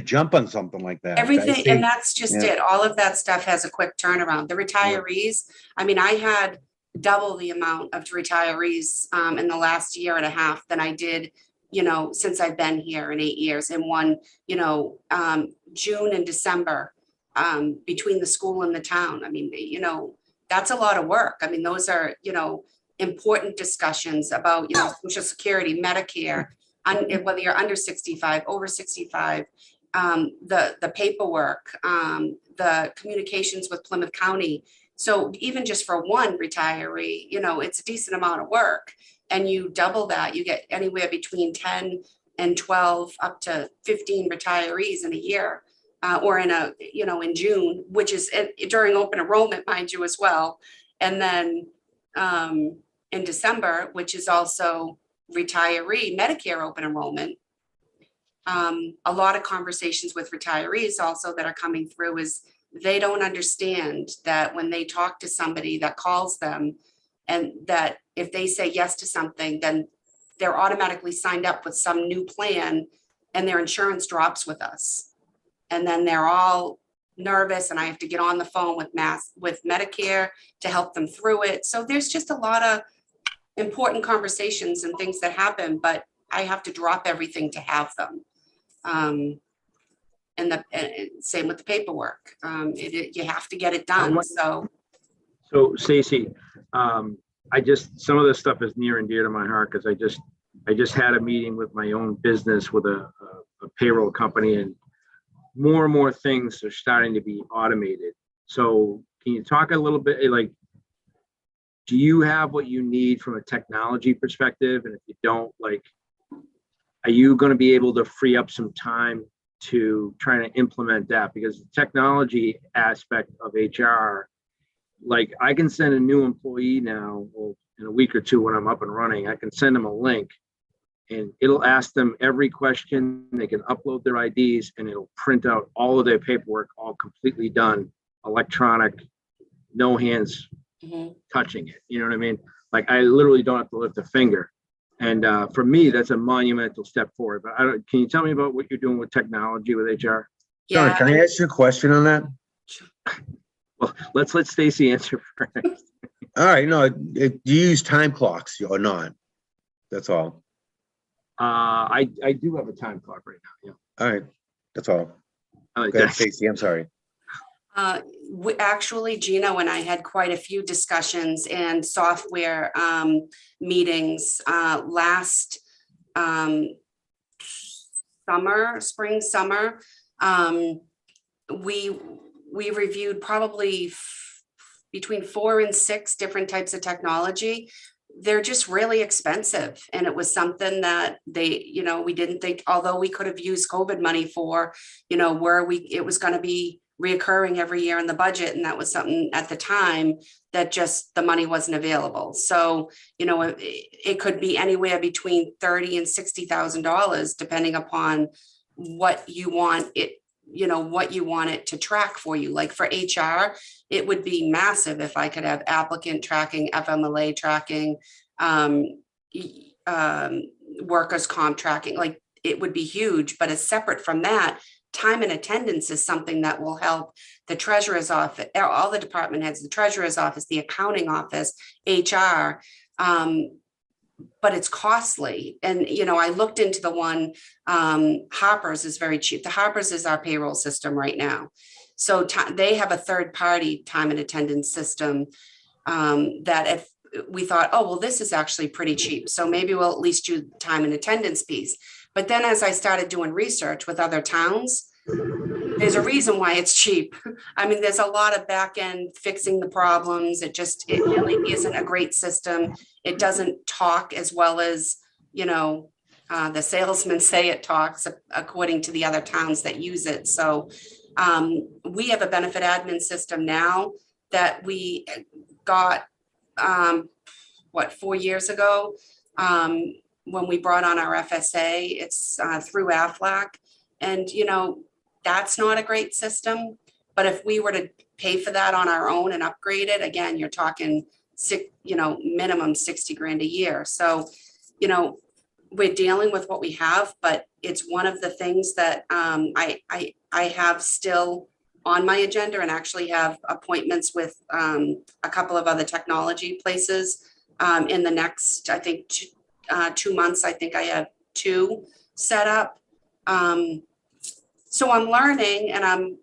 jump on something like that. Everything, and that's just Yeah. it. All of that stuff has a quick turnaround. The retirees, I had double the amount of retirees in the last year and a half than I did, since I've been here in 8 years. In June and December, between the school and the town. That's a lot of work. Those are, important discussions about, Social Security, Medicare, whether you're under 65, over 65, the paperwork, the communications with Plymouth County. So even just for one retiree, it's a decent amount of work, and you double that, you get anywhere between 10 and 12 up to 15 retirees in a year, or in June, which is during open enrollment, mind you, as well. And then in December, which is also retiree Medicare open enrollment. A lot of conversations with retirees also that are coming through is they don't understand that when they talk to somebody that calls them, and that if they say yes to something, then they're automatically signed up with some new plan and their insurance drops with us. And then they're all nervous, and I have to get on the phone with Medicare to help them through it. So there's just a lot of important conversations and things that happen, but I have to drop everything to have them. And same with the paperwork. You have to get it done. So Stacy, some of this stuff is near and dear to my heart, because I just had a meeting with my own business with a payroll company, and more things are starting to be automated. So can you talk a little bit, like, do you have what you need from a technology perspective? And if you don't, like, are you going to be able to free up some time to try to implement that? Because the technology aspect of HR, like, I can send a new employee now, well, in a week or two when I'm up and running, I can send them a link and it'll ask them every question. They can upload their IDs and it'll print out all of their paperwork, all completely done, electronic, no hands touching it. You know what I mean? Like, I literally don't have to lift a finger. And for me, that's a monumental step forward. But can you tell me about what you're doing with technology with HR? John, can I ask you a question on that? Well, let's let Stacy answer first. All right, no, do you use time clocks or not? That's all. I do have a time clock right now. Yeah. All right, that's all. Go ahead, Stacy, I'm sorry. Actually, Gino and I had quite a few discussions and software meetings last spring, summer. We reviewed probably between 4 and 6 different types of technology. They're just really expensive. And it was something that we didn't think, although we could have used COVID money for, it was going to be reoccurring every year in the budget. And that was something at the time that just the money wasn't available. So, it could be anywhere between $30,000 and $60,000, depending upon what you want it to track for you. Like for HR, it would be massive if I could have applicant tracking, FMLA tracking, workers' comp tracking. Like, it would be huge. But as separate from that, time and attendance is something that will help the treasurer's office, all the department heads, the treasurer's office, the accounting office, HR. But it's costly. And, I looked into the one, Harper's is very cheap. The Harper's is our payroll system right now. So they have a third-party time and attendance system that if we thought, oh, well, this is actually pretty cheap. So maybe we'll at least do time and attendance piece. But then as I started doing research with other towns, there's a reason why it's cheap. I mean, there's a lot of back end fixing the problems. It really isn't a great system. It doesn't talk as well as, the salesmen say it talks, according to the other towns that use it. So we have a benefit admin system now that we got, 4 years ago, when we brought on our FSA. It's through AFLAC. And, that's not a great system. But if we were to pay for that on our own and upgrade it, again, you're talking minimum 60 grand a year. So, we're dealing with what we have, but it's one of the things that I have still on my agenda, and actually have appointments with a couple of other technology places in the next, I think, 2 months. I think I have 2 set up. So I'm learning and I'm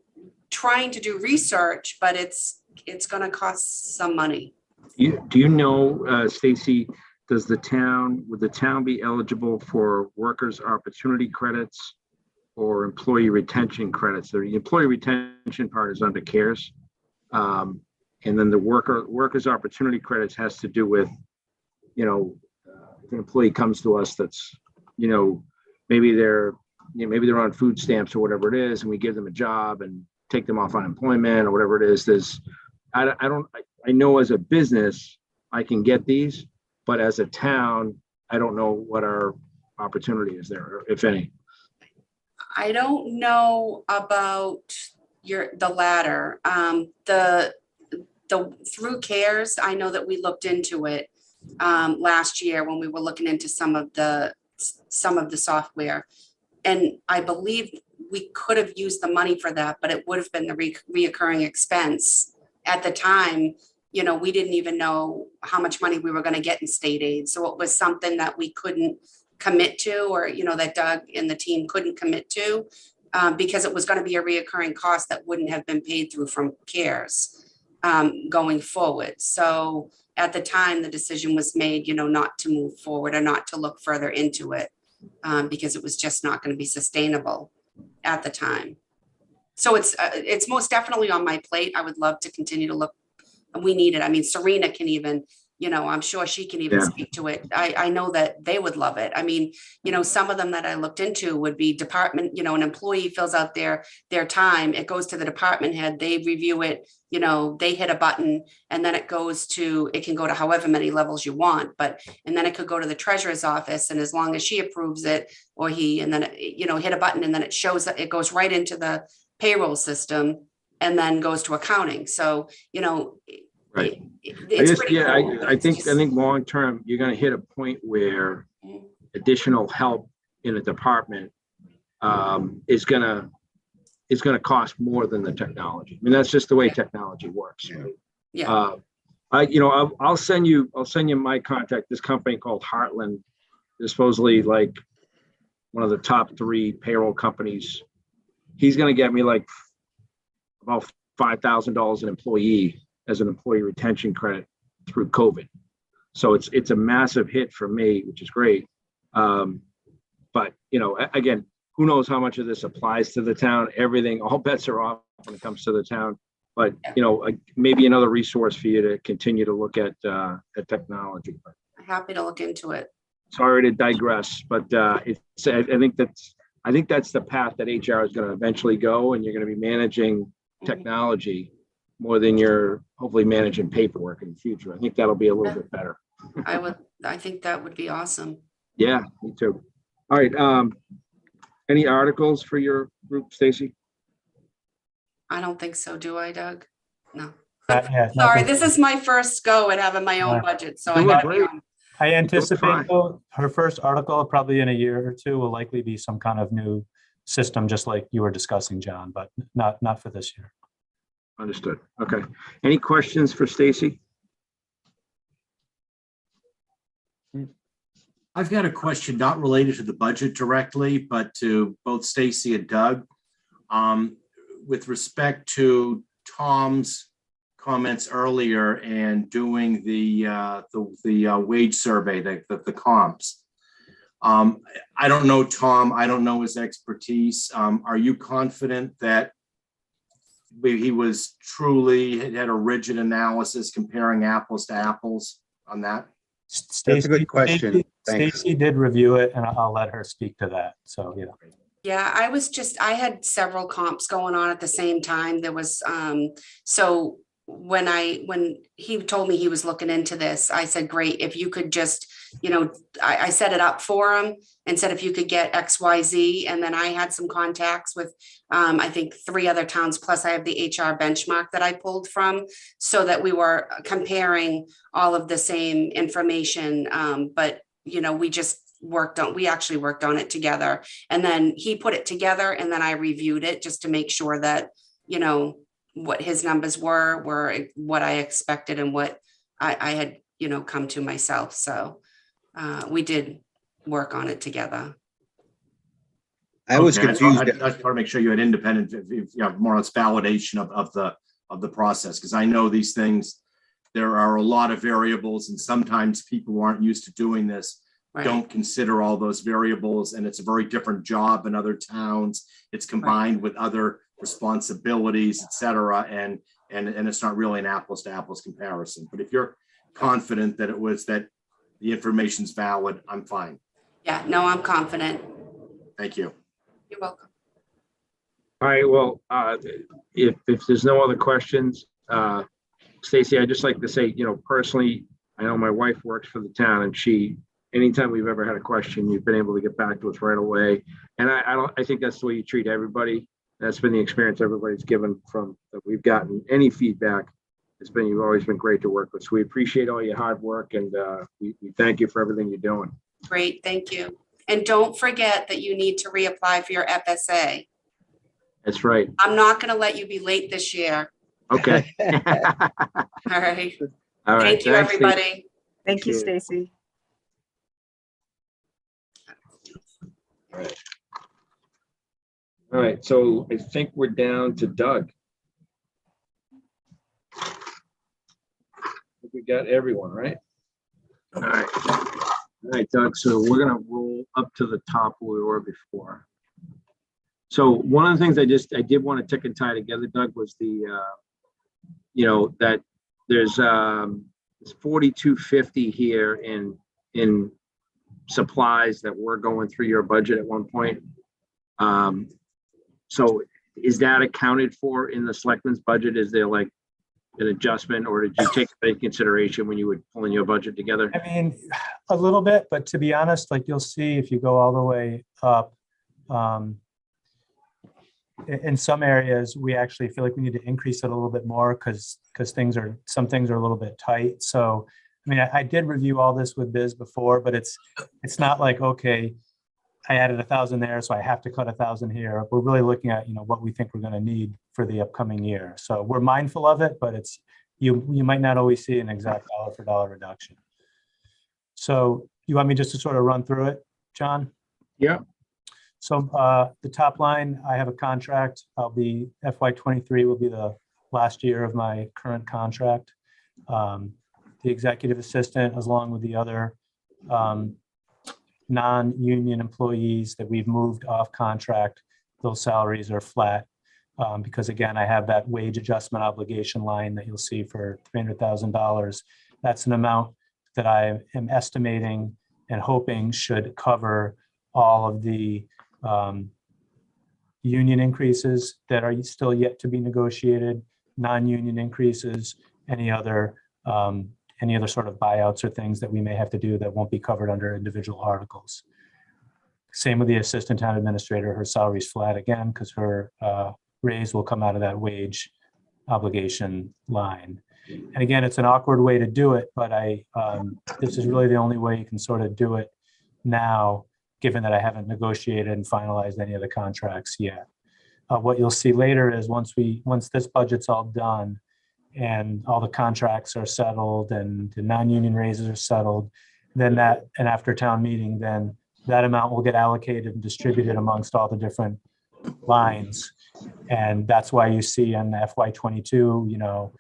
trying to do research, but it's going to cost some money. Do you know, Stacy, would the town be eligible for workers' opportunity credits or employee retention credits? The employee retention part is under CARES. And then the workers' opportunity credits has to do with, if an employee comes to us that's, maybe they're on food stamps or whatever it is, and we give them a job and take them off unemployment or whatever it is. I know as a business, I can get these, but as a town, I don't know what our opportunity is there, if any. I don't know about the latter. Through CARES, I know that we looked into it last year when we were looking into some of the software. And I believe we could have used the money for that, but it would have been the reoccurring expense. At the time, we didn't even know how much money we were going to get in state aid. So it was something that we couldn't commit to, or, that Doug and the team couldn't commit to because it was going to be a reoccurring cost that wouldn't have been paid through from CARES going forward. So at the time, the decision was made, not to move forward or not to look further into it. Because it was just not going to be sustainable at the time. So it's most definitely on my plate. I would love to continue to look. We need it. I mean, Serena can even, I'm sure she can even Yeah. speak to it. I know that they would love it. I mean, some of them that I looked into would be department, an employee fills out their time, it goes to the department head, they review it, they hit a button, and then it can go to however many levels you want, and then it could go to the treasurer's office, and as long as she approves it, or he, and then, hit a button, and then it shows that it goes right into the payroll system, and then goes to accounting. So, Right. it's pretty cool, but I it's think just- long term, you're gonna hit a point where additional help in a department is gonna cost more than the technology. I mean, that's just the way technology works. Right? Yeah. I'll send you my contact. This company called Heartland is supposedly like one of the top 3 payroll companies. He's gonna get me like about $5,000 an employee as an employee retention credit through COVID. So it's a massive hit for me, which is great. But again, who knows how much of this applies to the town? All bets are off when it comes to the town. But maybe another resource for you to continue to look at technology. Happy to look into it. Sorry to digress, but I think that's the path that HR is going to eventually go, and you're going to be managing technology more than you're hopefully managing paperwork in the future. I think that'll be a little bit better. I think that would be awesome. Yeah, me too. All right. Any articles for your group, Stacy? I don't think so, do I, Doug? No. Yeah, Sorry, this is my first go at having my own Yeah. budget, so Doing I gotta be great. on. I anticipate fine. though, her first article, probably in a year or two, will likely be some kind of new system, just like you were discussing, John, but not for this year. Understood. Okay. Any questions for Stacy? I've got a question not related to the budget directly, but to both Stacy and Doug. With respect to Tom's comments earlier and doing the wage survey, the comps. I don't know Tom. I don't know his expertise. Are you confident that he was truly had a rigid analysis comparing apples to apples on that? That's a good question. Thanks. Stacy did review it, and I'll let her speak to that. So, Yeah, I had several comps going on at the same time. There was, so when he told me he was looking into this, I said, great, if you could just, I set it up for him and said, if you could get XYZ. And then I had some contacts with, I think 3 other towns, plus I have the HR benchmark that I pulled from, so that we were comparing all of the same information. But, we actually worked on it together, and then he put it together, and then I reviewed it just to make sure that, what his numbers were what I expected and what I had, come to myself. So we did work on it together. I was Okay, confused. I just want to make sure you had independent, more or less validation of the process, because I know these things, there are a lot of variables, and sometimes people who aren't used to doing this Right. don't consider all those variables, and it's a very different job in other towns. It's combined with other responsibilities, et cetera, and it's not really an apples to apples comparison. But if you're confident that that the information's valid, I'm fine. Yeah, no, I'm confident. Thank you. You're welcome. All right. Well, if there's no other questions, Stacy, I'd just like to say, personally, I know my wife works for the town, and anytime we've ever had a question, you've been able to get back to us right away. And I think that's the way you treat everybody. That's been the experience everybody's given from that we've gotten. Any feedback you've always been great to work with. So we appreciate all your hard work, and we thank you for everything you're doing. Great, thank you. And don't forget that you need to reapply for your FSA. That's right. I'm not going to let you be late this year. Okay. All right. All right. Thank you, Thanks, Steve. Thank everybody. you, Appreciate it. Stacy. All right. So I think we're down to Doug. We got everyone, right? All right. All right, Doug. So we're going to roll up to the top where we were before. So one of the things I did want to tick and tie together, Doug, was that there's It's 4250 here in supplies that were going through your budget at one point. So is that accounted for in the selectmen's budget? Is there like an adjustment, or did you take that into consideration when you were pulling your budget together? I mean, a little bit, but to be honest, like you'll see if you go all the way up, in some areas, we actually feel like we need to increase it a little bit more because some things are a little bit tight. So, I mean, I did review all this with Biz before, but it's not like, okay, I added 1,000 there, so I have to cut 1,000 here. We're really looking at, what we think we're going to need for the upcoming year. So we're mindful of it, but you might not always see an exact dollar for dollar reduction. So you want me just to sort of run through it, John? Yeah. So the top line, I have a contract. FY23 will be the last year of my current contract. The executive assistant, along with the other non-union employees that we've moved off contract, those salaries are flat. Because again, I have that wage adjustment obligation line that you'll see for $300,000. That's an amount that I am estimating and hoping should cover all of the union increases that are still yet to be negotiated, non-union increases, any other sort of buyouts or things that we may have to do that won't be covered under individual articles. Same with the assistant town administrator. Her salary's flat again because her raise will come out of that wage obligation line. And again, it's an awkward way to do it, but this is really the only way you can sort of do it now, given that I haven't negotiated and finalized any of the contracts yet. What you'll see later is once this budget's all done and all the contracts are settled and the non-union raises are settled, then and after town meeting, then that amount will get allocated and distributed amongst all the different lines. And that's why you see in the FY22,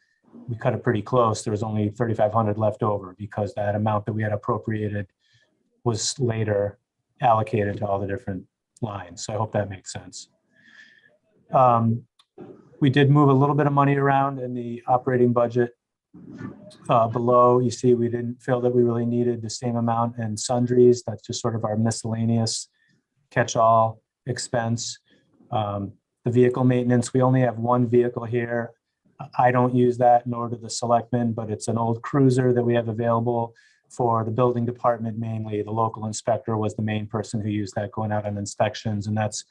we cut it pretty close. There was only 3,500 left over because that amount that we had appropriated was later allocated to all the different lines. So I hope that makes sense. We did move a little bit of money around in the operating budget. Below, you see we didn't feel that we really needed the same amount in sundries. That's just sort of our miscellaneous catch-all expense. The vehicle maintenance, we only have one vehicle here. I don't use that, nor do the selectmen, but it's an old cruiser that we have available for the building department mainly. The local inspector was the main person who used that going out on inspections, and that's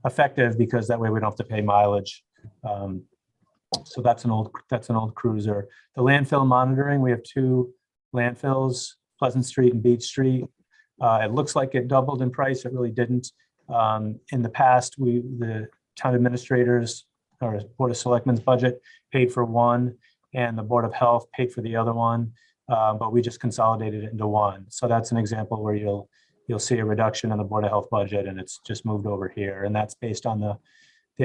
effective because that way we don't have to pay mileage. So that's an old cruiser. The landfill monitoring, we have two landfills, Pleasant Street and Beach Street. It looks like it doubled in price. It really didn't. In the past, the town administrators or Board of Selectmen's budget paid for one, and the Board of Health paid for the other one, but we just consolidated it into one. So that's an example where you'll see a reduction in the Board of Health budget, and it's just moved over here, and that's based on the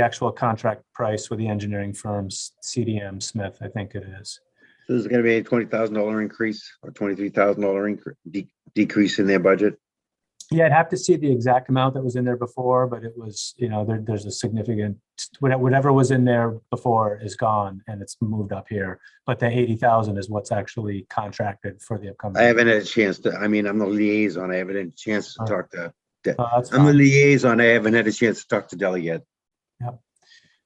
actual contract price with the engineering firms, CDM Smith, I think it is. So there's going to be a $20,000 increase or $23,000 decrease in their budget? Yeah, I'd have to see the exact amount that was in there before, but it was, there's a significant, whatever was in there before is gone and it's moved up here. But the 80,000 is what's actually contracted for the upcoming. I haven't had a chance to, I'm the liaison. I haven't had a chance to talk to, that's I'm the fine. liaison. I haven't had a chance to talk to Deli yet. Yep.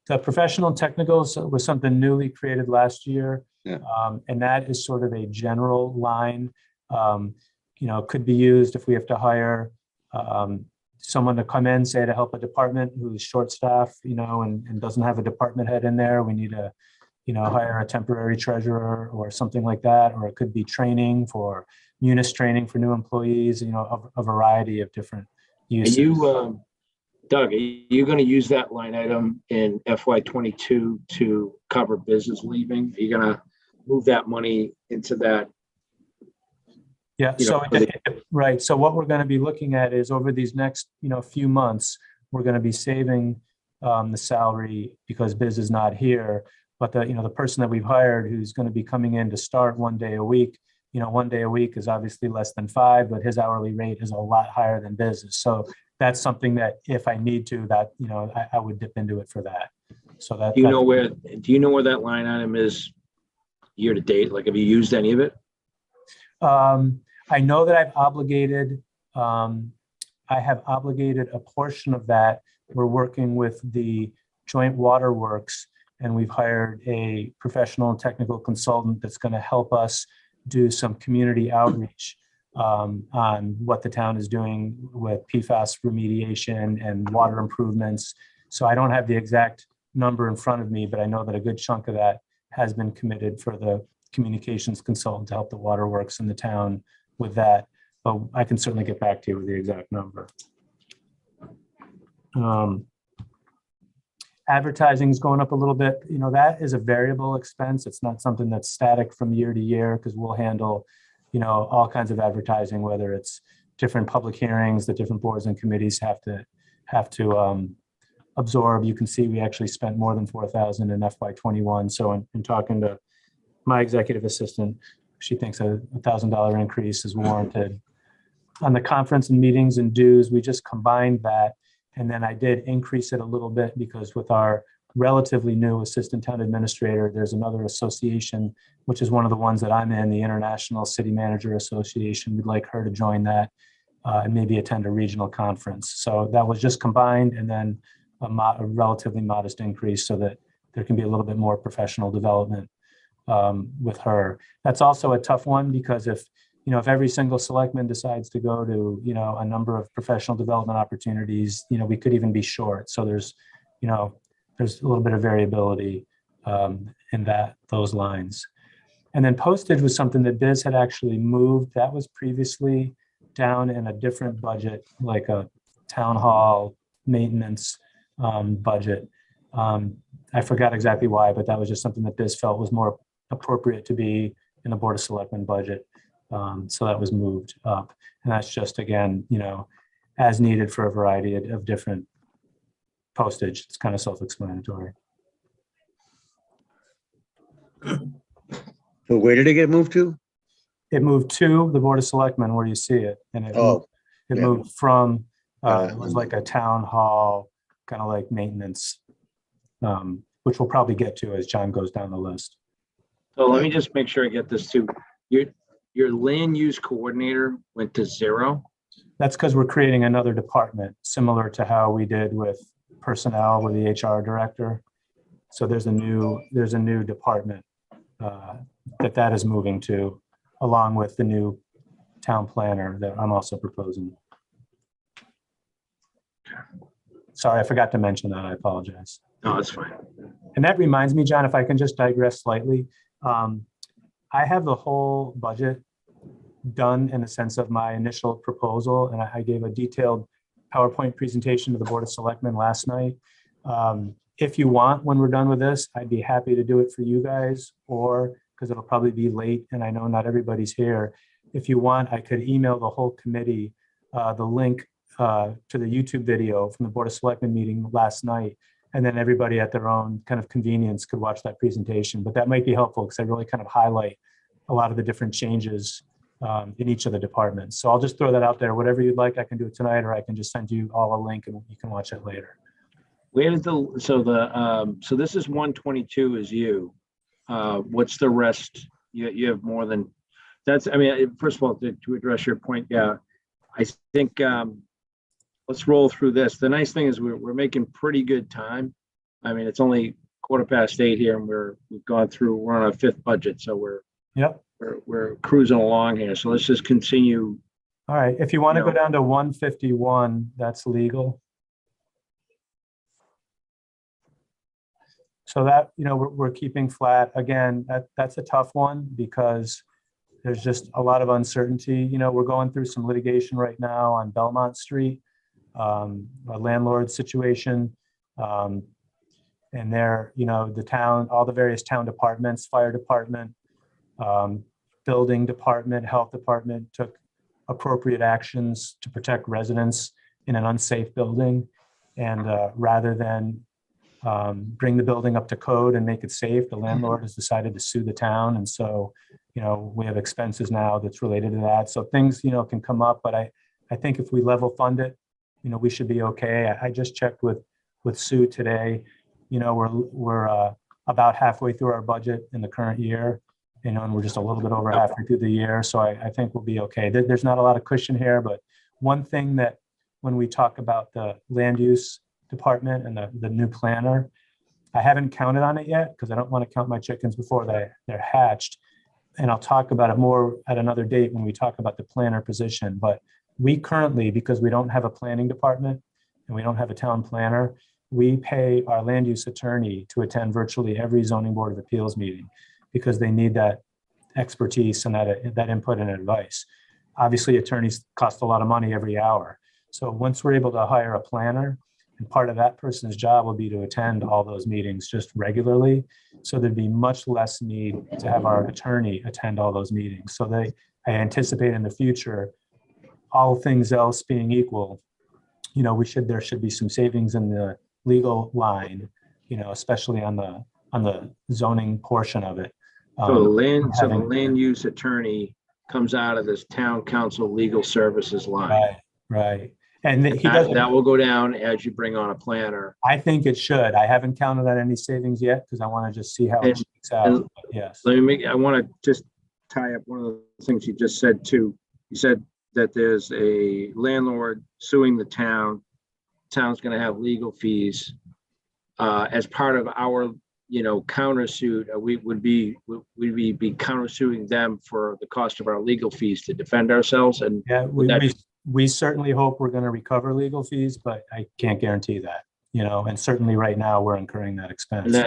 The professional and technicals was something newly created last year. Yeah. And that is sort of a general line. Could be used if we have to hire someone to come in, say to help a department who's short-staffed, and doesn't have a department head in there. We need to, hire a temporary treasurer or something like that. Or it could be training for munis training for new employees, a variety of different uses. And Doug, are you going to use that line item in FY22 to cover business leaving? Are you going to move that money into that? Yeah, so right. So what we're going to be looking at is over these next, few months, we're going to be saving the salary because Biz is not here. But the person that we've hired who's going to be coming in to start 1 day a week, 1 day a week is obviously less than 5, but his hourly rate is a lot higher than Biz's. So that's something that if I need to, that I would dip into it for that. So that. Do you know where that line item is year to date? Like, have you used any of it? I know that I have obligated a portion of that. We're working with the Joint Waterworks, and we've hired a professional and technical consultant that's going to help us do some community outreach on what the town is doing with PFAS remediation and water improvements. So I don't have the exact number in front of me, but I know that a good chunk of that has been committed for the communications consultant to help the waterworks in the town with that. But I can certainly get back to you with the exact number. Advertising is going up a little bit. You know, that is a variable expense. It's not something that's static from year to year, because we'll handle, you know, all kinds of advertising, whether it's different public hearings that different boards and committees have to absorb. You can see we actually spent more than 4,000 in FY21. So in talking to my executive assistant, she thinks a $1,000 increase is warranted. On the conference and meetings and dues, we just combined that. And then I did increase it a little bit because with our relatively new assistant town administrator, there's another association, which is one of the ones that I'm in, the International City Manager Association. We'd like her to join that and maybe attend a regional conference. So that was just combined, and then a relatively modest increase so that there can be a little bit more professional development with her. That's also a tough one, because if every single selectman decides to go to, a number of professional development opportunities, we could even be short. So there's a little bit of variability in those lines. And then postage was something that Biz had actually moved. That was previously down in a different budget, like a town hall maintenance budget. I forgot exactly why, but that was just something that Biz felt was more appropriate to be in the Board of Selectmen budget. So that was moved up, and that's just, again, as needed for a variety of different postage. It's kind of self-explanatory. So where did it get moved to? It moved to the Board of Selectmen where you see it, and it moved from, it was like a town hall, kind of like maintenance, which we'll probably get to as John goes down the list. So let me just make sure I get this too. Your land use coordinator went to 0. That's because we're creating another department, similar to how we did with personnel with the HR director. So there's a new department that is moving to, along with the new town planner that I'm also proposing. Sorry, I forgot to mention that. I apologize. No, that's fine. And that reminds me, John, if I can just digress slightly. I have the whole budget done in the sense of my initial proposal, and I gave a detailed PowerPoint presentation to the Board of Selectmen last night. If you want, when we're done with this, I'd be happy to do it for you guys, or because it'll probably be late and I know not everybody's here. If you want, I could email the whole committee the link to the YouTube video from the Board of Selectmen meeting last night, and then everybody at their own kind of convenience could watch that presentation. But that might be helpful because I really kind of highlight a lot of the different changes in each of the departments. So I'll just throw that out there. Whatever you'd like, I can do it tonight, or I can just send you all a link and you can watch it later. Where is so this is 122 is you. What's the rest? You have more than that's. I mean, first of all, to address your point, yeah, I think let's roll through this. The nice thing is we're making pretty good time. I mean, it's only 8:15 here, and we're on our 5th budget, so we're cruising along here. So let's just continue. All right. If you want to go down to 151, that's legal. So that, we're keeping flat. Again, that's a tough one because there's just a lot of uncertainty. We're going through some litigation right now on Belmont Street, a landlord situation. And there, the town, all the various town departments, fire department, building department, health department took appropriate actions to protect residents in an unsafe building. And rather than bring the building up to code and make it safe, the landlord has decided to sue the town. And so, we have expenses now that's related to that. So things, can come up, but I think if we level fund it, we should be okay. I just checked with Sue today. We're about halfway through our budget in the current year. you know, and we're just a little bit over halfway through the year. So I think we'll be okay. There's not a lot of cushion here, but one thing that when we talk about the land use department and the new planner, I haven't counted on it yet because I don't want to count my chickens before they're hatched. And I'll talk about it more at another date when we talk about the planner position. But we currently, because we don't have a planning department and we don't have a town planner, we pay our land use attorney to attend virtually every zoning board of appeals meeting because they need that expertise and that input and advice. Obviously, attorneys cost a lot of money every hour. So once we're able to hire a planner, and part of that person's job will be to attend all those meetings just regularly. So there'd be much less need to have our attorney attend all those meetings. So I anticipate in the future, all things else being equal, you know, there should be some savings in the legal line, you know, especially on the zoning portion of it. So the land use attorney comes out of this town council legal services line. Right. And that will go down as you bring on a planner. I think it should. I haven't counted on any savings yet because I want to just see how it shakes out. Yes. I want to just tie up one of the things you just said too. You said that there's a landlord suing the town. Town's going to have legal fees. As part of our, you know, countersuit, we'd be countersuing them for the cost of our legal fees to defend ourselves. And yeah, we certainly hope we're going to recover legal fees, but I can't guarantee that, you know, and certainly right now we're incurring that expense.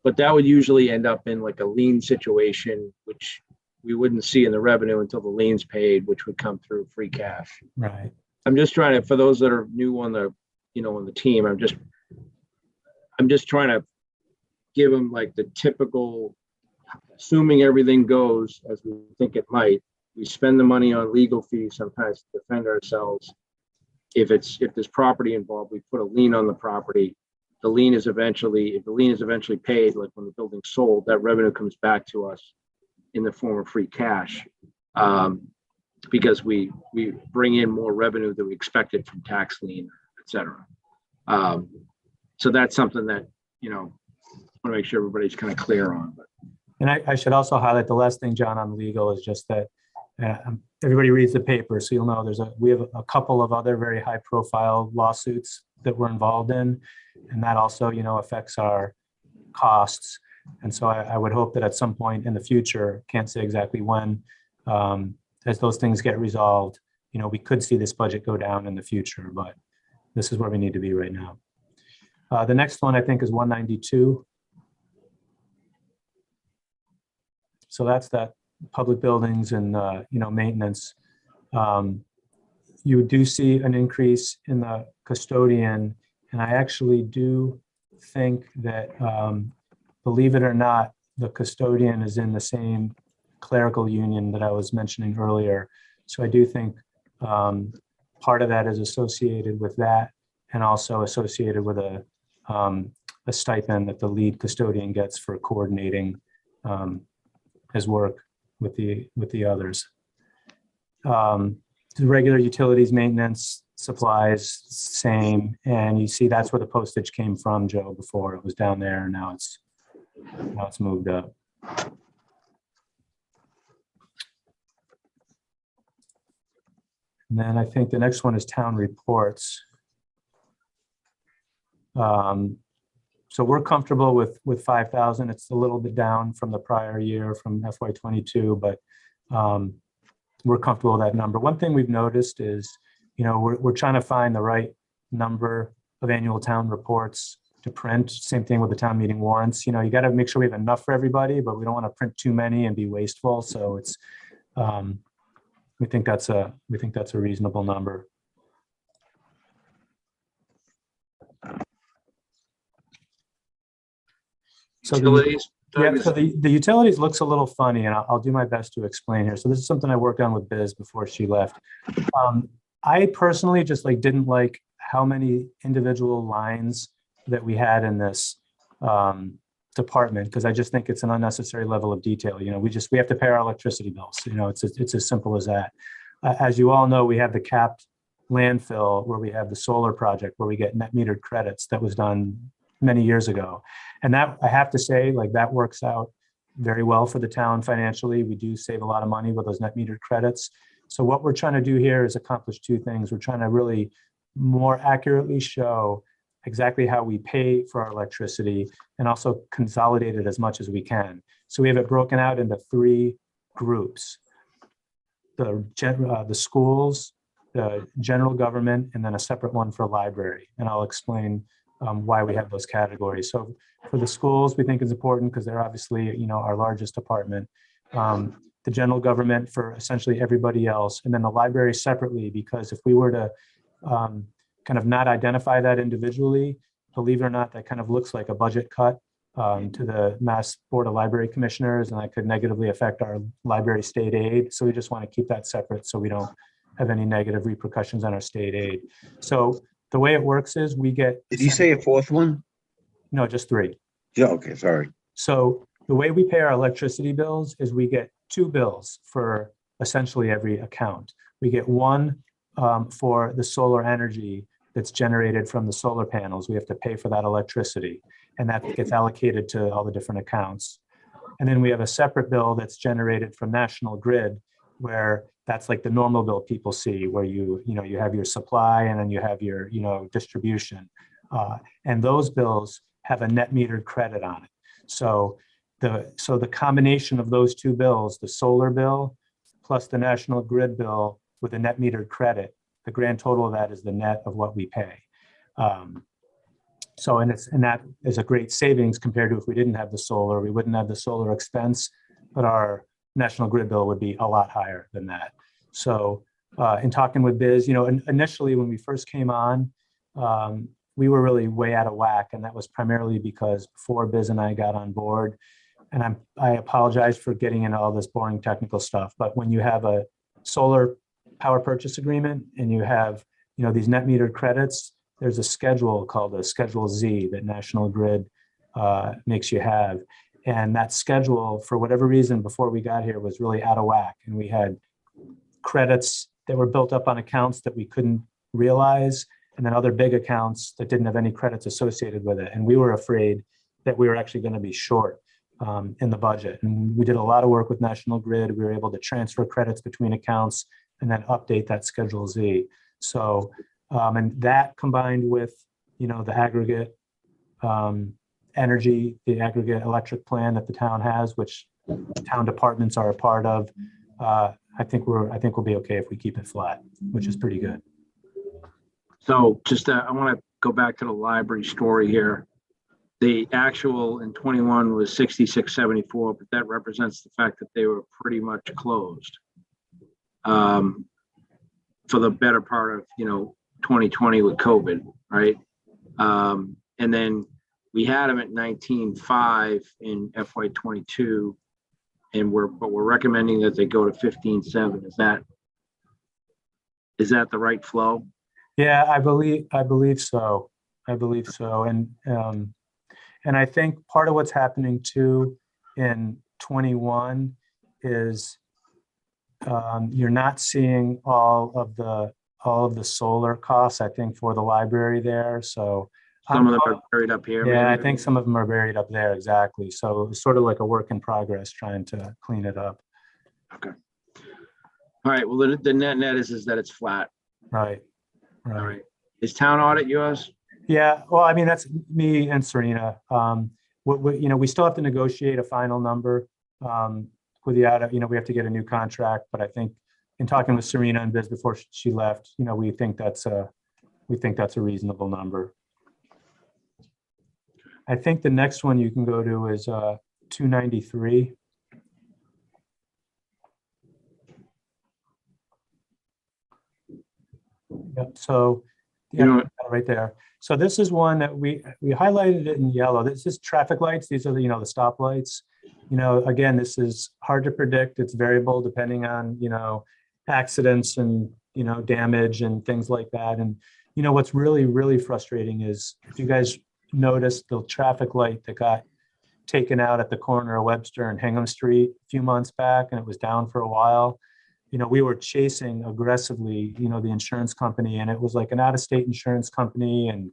But that would usually end up in like a lien situation, which we wouldn't see in the revenue until the lien's paid, which would come through free cash. Right. I'm just trying to, for those that are new on the, you know, on the team, I'm just trying to give them like the typical, assuming everything goes as we think it might, we spend the money on legal fees sometimes to defend ourselves. If there's property involved, we put a lien on the property. If the lien is eventually paid, like when the building's sold, that revenue comes back to us in the form of free cash. Because we bring in more revenue than we expected from tax lien, et cetera. So that's something that, you know, I want to make sure everybody's kind of clear on. But. And I should also highlight the last thing, John, on legal is just that everybody reads the paper, so you'll know we have a couple of other very high profile lawsuits that we're involved in. And that also, you know, affects our costs. And so I would hope that at some point in the future, can't say exactly when, as those things get resolved, you know, we could see this budget go down in the future, but this is where we need to be right now. The next one I think is 192. So that's that public buildings and, you know, maintenance. You do see an increase in the custodian. And I actually do think that, believe it or not, the custodian is in the same clerical union that I was mentioning earlier. So I do think part of that is associated with that and also associated with a stipend that the lead custodian gets for coordinating his work with the others. The regular utilities, maintenance, supplies, same. And you see that's where the postage came from, Joe, before. It was down there and now it's moved up. And then I think the next one is town reports. So we're comfortable with 5,000. It's a little bit down from the prior year from FY22, but we're comfortable with that number. One thing we've noticed is, you know, we're trying to find the right number of annual town reports to print. Same thing with the town meeting warrants. You know, you got to make sure we have enough for everybody, but we don't want to print too many and be wasteful. So it's we think that's a reasonable number. So utilities. So the utilities looks a little funny, and I'll do my best to explain here. So this is something I worked on with Biz before she left. I personally just didn't like how many individual lines that we had in this department, because I just think it's an unnecessary level of detail. You know, we have to pay our electricity bills. You know, it's as simple as that. As you all know, we have the capped landfill where we have the solar project where we get net metered credits that was done many years ago. And that, I have to say, that works out very well for the town financially. We do save a lot of money with those net metered credits. So what we're trying to do here is accomplish two things. We're trying to really more accurately show exactly how we pay for our electricity and also consolidate it as much as we can. So we have it broken out into three groups: the schools, the general government, and then a separate one for library. And I'll explain why we have those categories. So for the schools, we think is important because they're obviously, our largest department. The general government for essentially everybody else, and then the library separately, because if we were to kind of not identify that individually, believe it or not, that kind of looks like a budget cut to the Mass Board of Library Commissioners, and that could negatively affect our library state aid. So we just want to keep that separate so we don't have any negative repercussions on our state aid. So the way it works is we get. Did you say a fourth one? No, just three. Yeah, okay, sorry. So the way we pay our electricity bills is we get two bills for essentially every account. We get one for the solar energy that's generated from the solar panels. We have to pay for that electricity, and that gets allocated to all the different accounts. And then we have a separate bill that's generated from National Grid, where that's like the normal bill people see, where you have your supply and then you have your distribution, and those bills have a net metered credit on it. So the combination of those two bills, the solar bill plus the National Grid bill with a net metered credit, the grand total of that is the net of what we pay. So that is a great savings compared to if we didn't have the solar. We wouldn't have the solar expense, but our National Grid bill would be a lot higher than that. So in talking with Biz, initially when we first came on, we were really way out of whack, and that was primarily because before Biz and I got on board, and I apologize for getting into all this boring technical stuff, but when you have a solar power purchase agreement and you have these net metered credits, there's a schedule called a Schedule Z that National Grid makes you have. And that schedule, for whatever reason, before we got here, was really out of whack. And we had credits that were built up on accounts that we couldn't realize, and then other big accounts that didn't have any credits associated with it. And we were afraid that we were actually going to be short in the budget. And we did a lot of work with National Grid. We were able to transfer credits between accounts and then update that Schedule Z. So, and that combined with, the aggregate energy, the aggregate electric plan that the town has, which town departments are a part of, I think we'll be okay if we keep it flat, which is pretty good. So just, I want to go back to the library story here. The actual in 21 was 6674, but that represents the fact that they were pretty much closed for the better part of 2020 with COVID, right? And then we had them at 19.5 in FY22, and we're recommending that they go to 15.7. Is that the right flow? Yeah, I believe so. And I think part of what's happening too in 21 is you're not seeing all of the solar costs, I think, for the library there. So some of them are buried up here. Yeah, maybe? I think some of them are buried up there. Exactly. So it's sort of like a work in progress trying to clean it up. Okay. All right. Well, the net is that it's flat. Right. All right. Is town audit yours? Yeah. Well, I mean, that's me and Serena. We still have to negotiate a final number with the audit. We have to get a new contract, but I think in talking with Serena and Biz before she left, we think that's a reasonable number. I think the next one you can go to is 293. Yep. So right there. So this is one that we highlighted it in yellow. This is traffic lights. These are the stoplights. Again, this is hard to predict. It's variable depending on accidents and damage and things like that. And what's really, really frustrating is if you guys noticed the traffic light that got taken out at the corner of Webster and Hingham Street a few months back, and it was down for a while. We were chasing aggressively, the insurance company, and it was like an out-of-state insurance company, and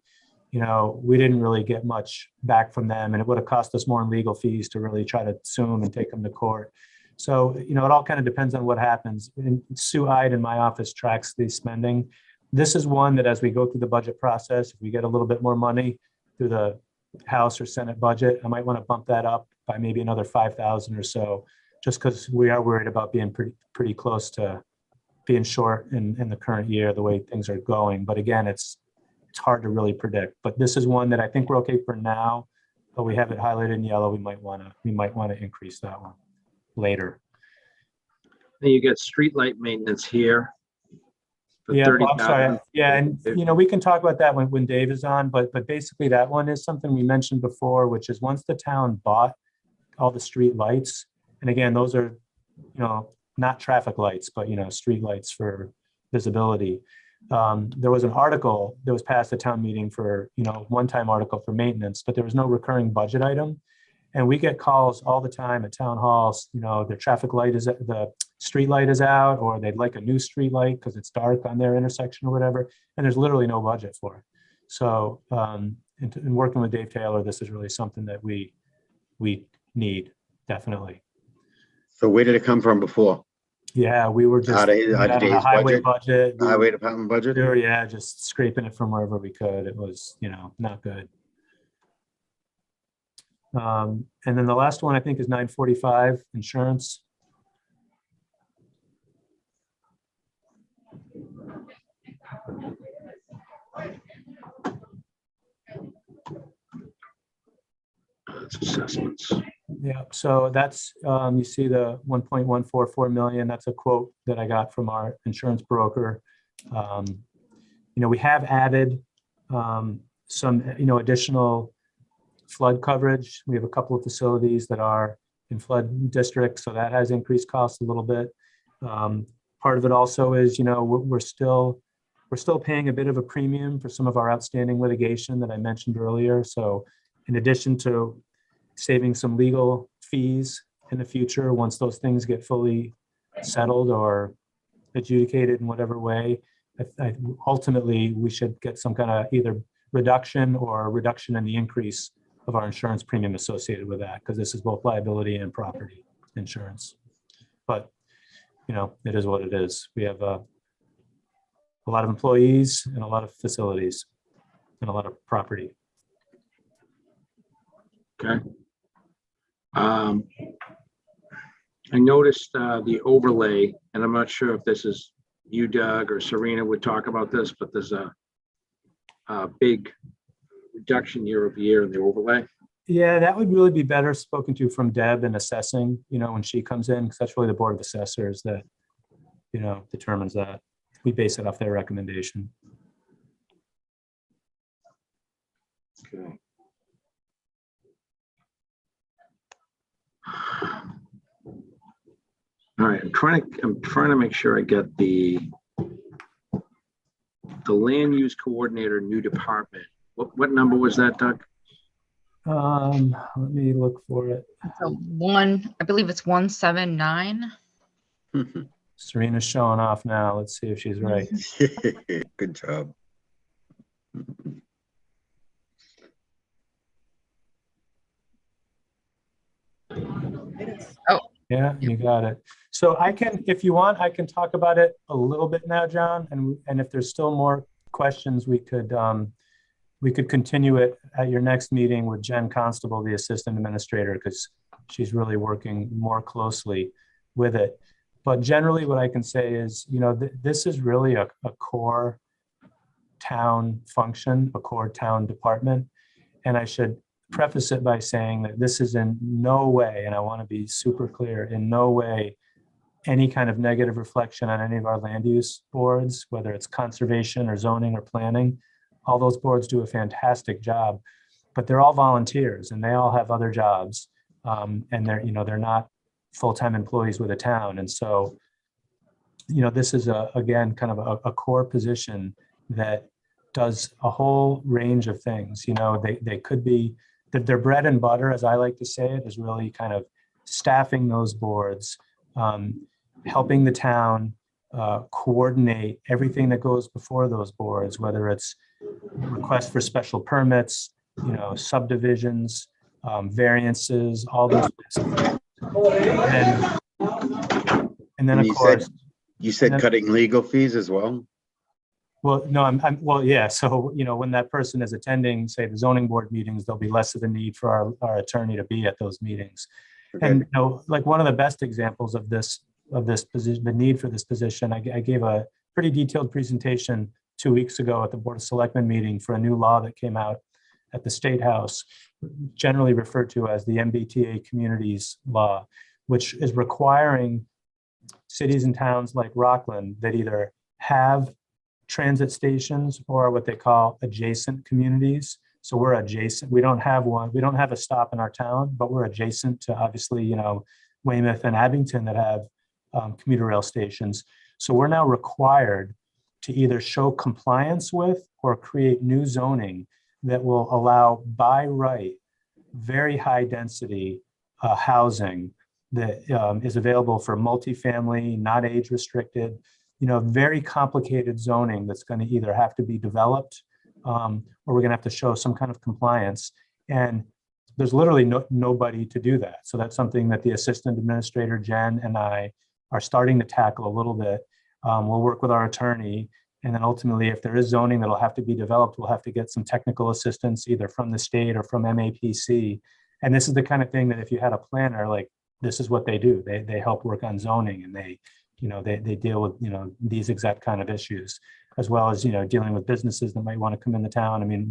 we didn't really get much back from them, and it would have cost us more in legal fees to really try to sue them and take them to court. So, it all kind of depends on what happens. And Sue Ide in my office tracks the spending. This is one that as we go through the budget process, if we get a little bit more money through the House or Senate budget, I might want to bump that up by maybe another 5,000 or so, just because we are worried about being pretty close to being short in the current year, the way things are going. But again, it's hard to really predict. But this is one that I think we're okay for now, but we have it highlighted in yellow. We might want to increase that one later. Then you get streetlight maintenance here. For Yeah, well, I'm sorry. 30,000. Yeah, and we can talk about that when Dave is on, but basically that one is something we mentioned before, which is once the town bought all the street lights, and again, those are, not traffic lights, but street lights for visibility. There was an article that was passed at town meeting for, one-time article for maintenance, but there was no recurring budget item. And we get calls all the time at town halls, the traffic light the street light is out, or they'd like a new street light because it's dark on their intersection or whatever. And there's literally no budget for it. So in working with Dave Taylor, this is really something that we need, definitely. So where did it come from before? Yeah, we were just Out of a Dave's highway budget. Highway department budget? Sure, yeah, just scraping it from wherever we could. It was, not good. And then the last one I think is 945 insurance. It's assessments. Yeah, so that's, you see the 1.144 million. That's a quote that I got from our insurance broker. We have added some, additional flood coverage. We have a couple of facilities that are in flood districts, so that has increased costs a little bit. Part of it also is, we're still paying a bit of a premium for some of our outstanding litigation that I mentioned earlier. So in addition to saving some legal fees in the future, once those things get fully settled or adjudicated in whatever way, ultimately we should get some kind of either reduction or reduction in the increase of our insurance premium associated with that, because this is both liability and property insurance. But, it is what it is. We have a lot of employees and a lot of facilities and a lot of property. Okay. I noticed the overlay, and I'm not sure if this is you, Doug, or Serena would talk about this, but there's a big reduction year over year in the overlay. Yeah, that would really be better spoken to from Deb in assessing, when she comes in, because that's really the Board of Assessors that, determines that. We base it off their recommendation. Okay. All right, I'm trying to make sure I get the land use coordinator new department. What number was that, Doug? Let me look for it. So I believe it's 179. Serena's showing off now. Let's see if she's right. Good job. Yeah, you got it. So I can, if you want, I can talk about it a little bit now, John. And if there's still more questions, we could continue it at your next meeting with Jen Constable, the assistant administrator, because she's really working more closely with it. But generally what I can say is, this is really a core town function, a core town department. And I should preface it by saying that this is in no way, and I want to be super clear, in no way any kind of negative reflection on any of our land use boards, whether it's conservation or zoning or planning. All those boards do a fantastic job, but they're all volunteers and they all have other jobs. And they're not full-time employees with a town. And so, this is again, kind of a core position that does a whole range of things. They could be, their bread and butter, as I like to say it, is really kind of staffing those boards, helping the town coordinate everything that goes before those boards, whether it's requests for special permits, subdivisions, variances, all those types of things. And then And of course, you said then- cutting legal fees as well? well, no, well, yeah. So, when that person is attending, say, the zoning board meetings, there'll be less of a need for our attorney to be at those meetings. Okay. And, like one of the best examples of this position, the need for this position, I gave a pretty detailed presentation 2 weeks ago at the Board of Selectmen meeting for a new law that came out at the State House, generally referred to as the Mbta Communities Law, which is requiring cities and towns like Rockland that either have transit stations or what they call adjacent communities. So we're adjacent. We don't have one. We don't have a stop in our town, but we're adjacent to obviously, Weymouth and Abington that have commuter rail stations. So we're now required to either show compliance with or create new zoning that will allow by right very high density housing that is available for multifamily, not age restricted, very complicated zoning that's going to either have to be developed or we're going to have to show some kind of compliance. And there's literally nobody to do that. So that's something that the assistant administrator, Jen, and I are starting to tackle a little bit. We'll work with our attorney. And then ultimately, if there is zoning that'll have to be developed, we'll have to get some technical assistance either from the state or from MAPC. And this is the kind of thing that if you had a planner, like this is what they do. They help work on zoning and they deal with, these exact kind of issues, as well as, dealing with businesses that might want to come into town. I mean,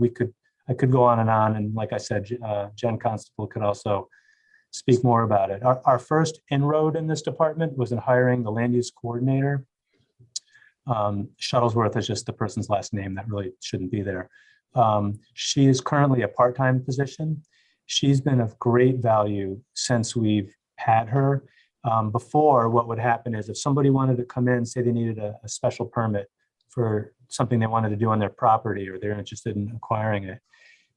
I could go on. And like I said, Jen Constable could also speak more about it. Our first inroad in this department was in hiring the land use coordinator. Shuttlesworth is just the person's last name. That really shouldn't be there. She is currently a part-time position. She's been of great value since we've had her. Before, what would happen is if somebody wanted to come in, say they needed a special permit for something they wanted to do on their property or they're interested in acquiring it,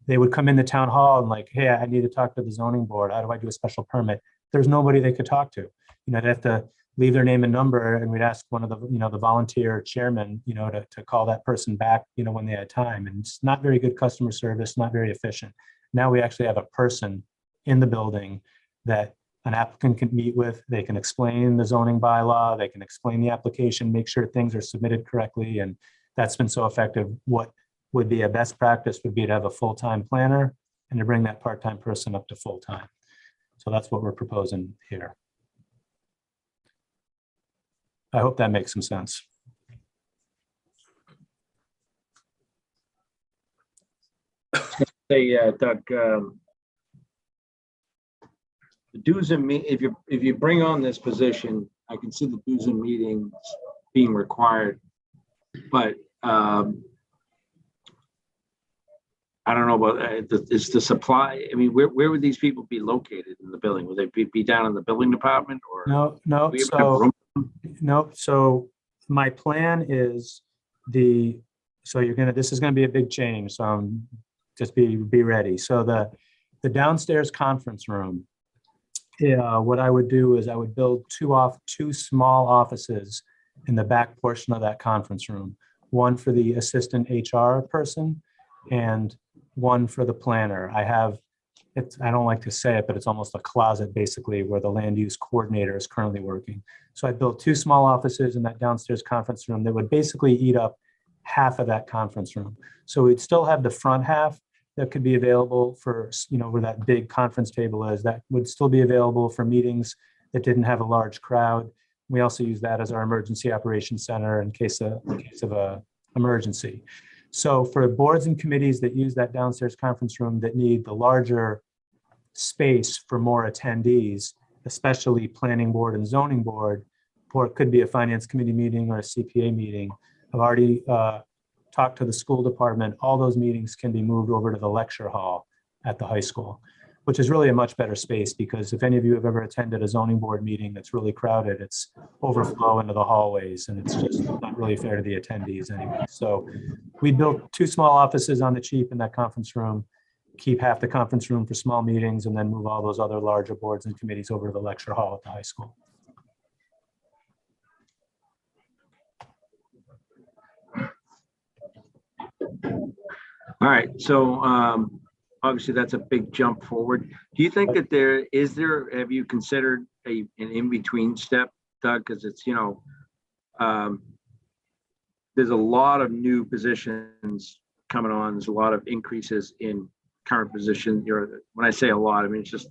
they would come into town hall and like, hey, I need to talk to the zoning board. How do I do a special permit? There's nobody they could talk to. They'd have to leave their name and number, and we'd ask one of the, the volunteer chairman, to call that person back, when they had time. And it's not very good customer service, not very efficient. Now we actually have a person in the building that an applicant can meet with. They can explain the zoning bylaw, they can explain the application, make sure things are submitted correctly. And that's been so effective. What would be a best practice would be to have a full-time planner and to bring that part-time person up to full-time. So that's what we're proposing here. I hope that makes some sense. Hey, Doug, the dues and if you bring on this position, I can see the dues and meetings being required, but I don't know about is the supply. I mean, where would these people be located in the building? Would they be down in the building department or No. do we even have room? No. So my plan is this is gonna be a big change. So just be ready. So the downstairs conference room, what I would do is I would build two small offices in the back portion of that conference room. One for the assistant HR person and one for the planner. I don't like to say it, but it's almost a closet basically where the land use coordinator is currently working. So I built two small offices in that downstairs conference room that would basically eat up half of that conference room. So we'd still have the front half that could be available for, where that big conference table is, that would still be available for meetings that didn't have a large crowd. We also use that as our emergency operations center in case of a emergency. So for boards and committees that use that downstairs conference room that need the larger space for more attendees, especially planning board and zoning board, or it could be a finance committee meeting or a CPA meeting. I've already talked to the school department. All those meetings can be moved over to the lecture hall at the high school, which is really a much better space because if any of you have ever attended a zoning board meeting that's really crowded, it's overflow into the hallways and it's just not really fair to the attendees anyway. So we built two small offices on the cheap in that conference room, keep half the conference room for small meetings, and then move all those other larger boards and committees over to the lecture hall at the high school. All right, so obviously that's a big jump forward. Do you think that have you considered an in-between step, Doug? Because it's, there's a lot of new positions coming on. There's a lot of increases in current position. When I say a lot, I mean, it's just,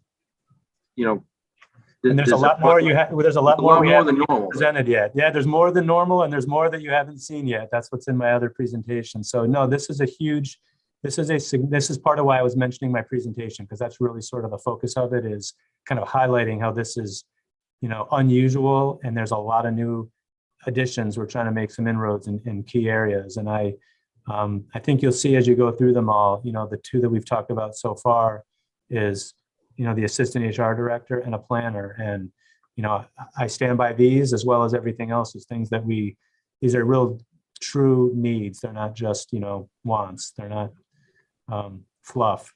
And there's a lot more there's a lot more we haven't than normal. presented yet. Yeah, there's more than normal, and there's more that you haven't seen yet. That's what's in my other presentation. So no, this is part of why I was mentioning my presentation, because that's really sort of the focus of it, is kind of highlighting how this is, unusual, and there's a lot of new additions. We're trying to make some inroads in key areas, and I think you'll see as you go through them all, the two that we've talked about so far is, the assistant HR director and a planner. And, I stand by these as well as everything else is things that these are real true needs. They're not just, wants. They're not fluff.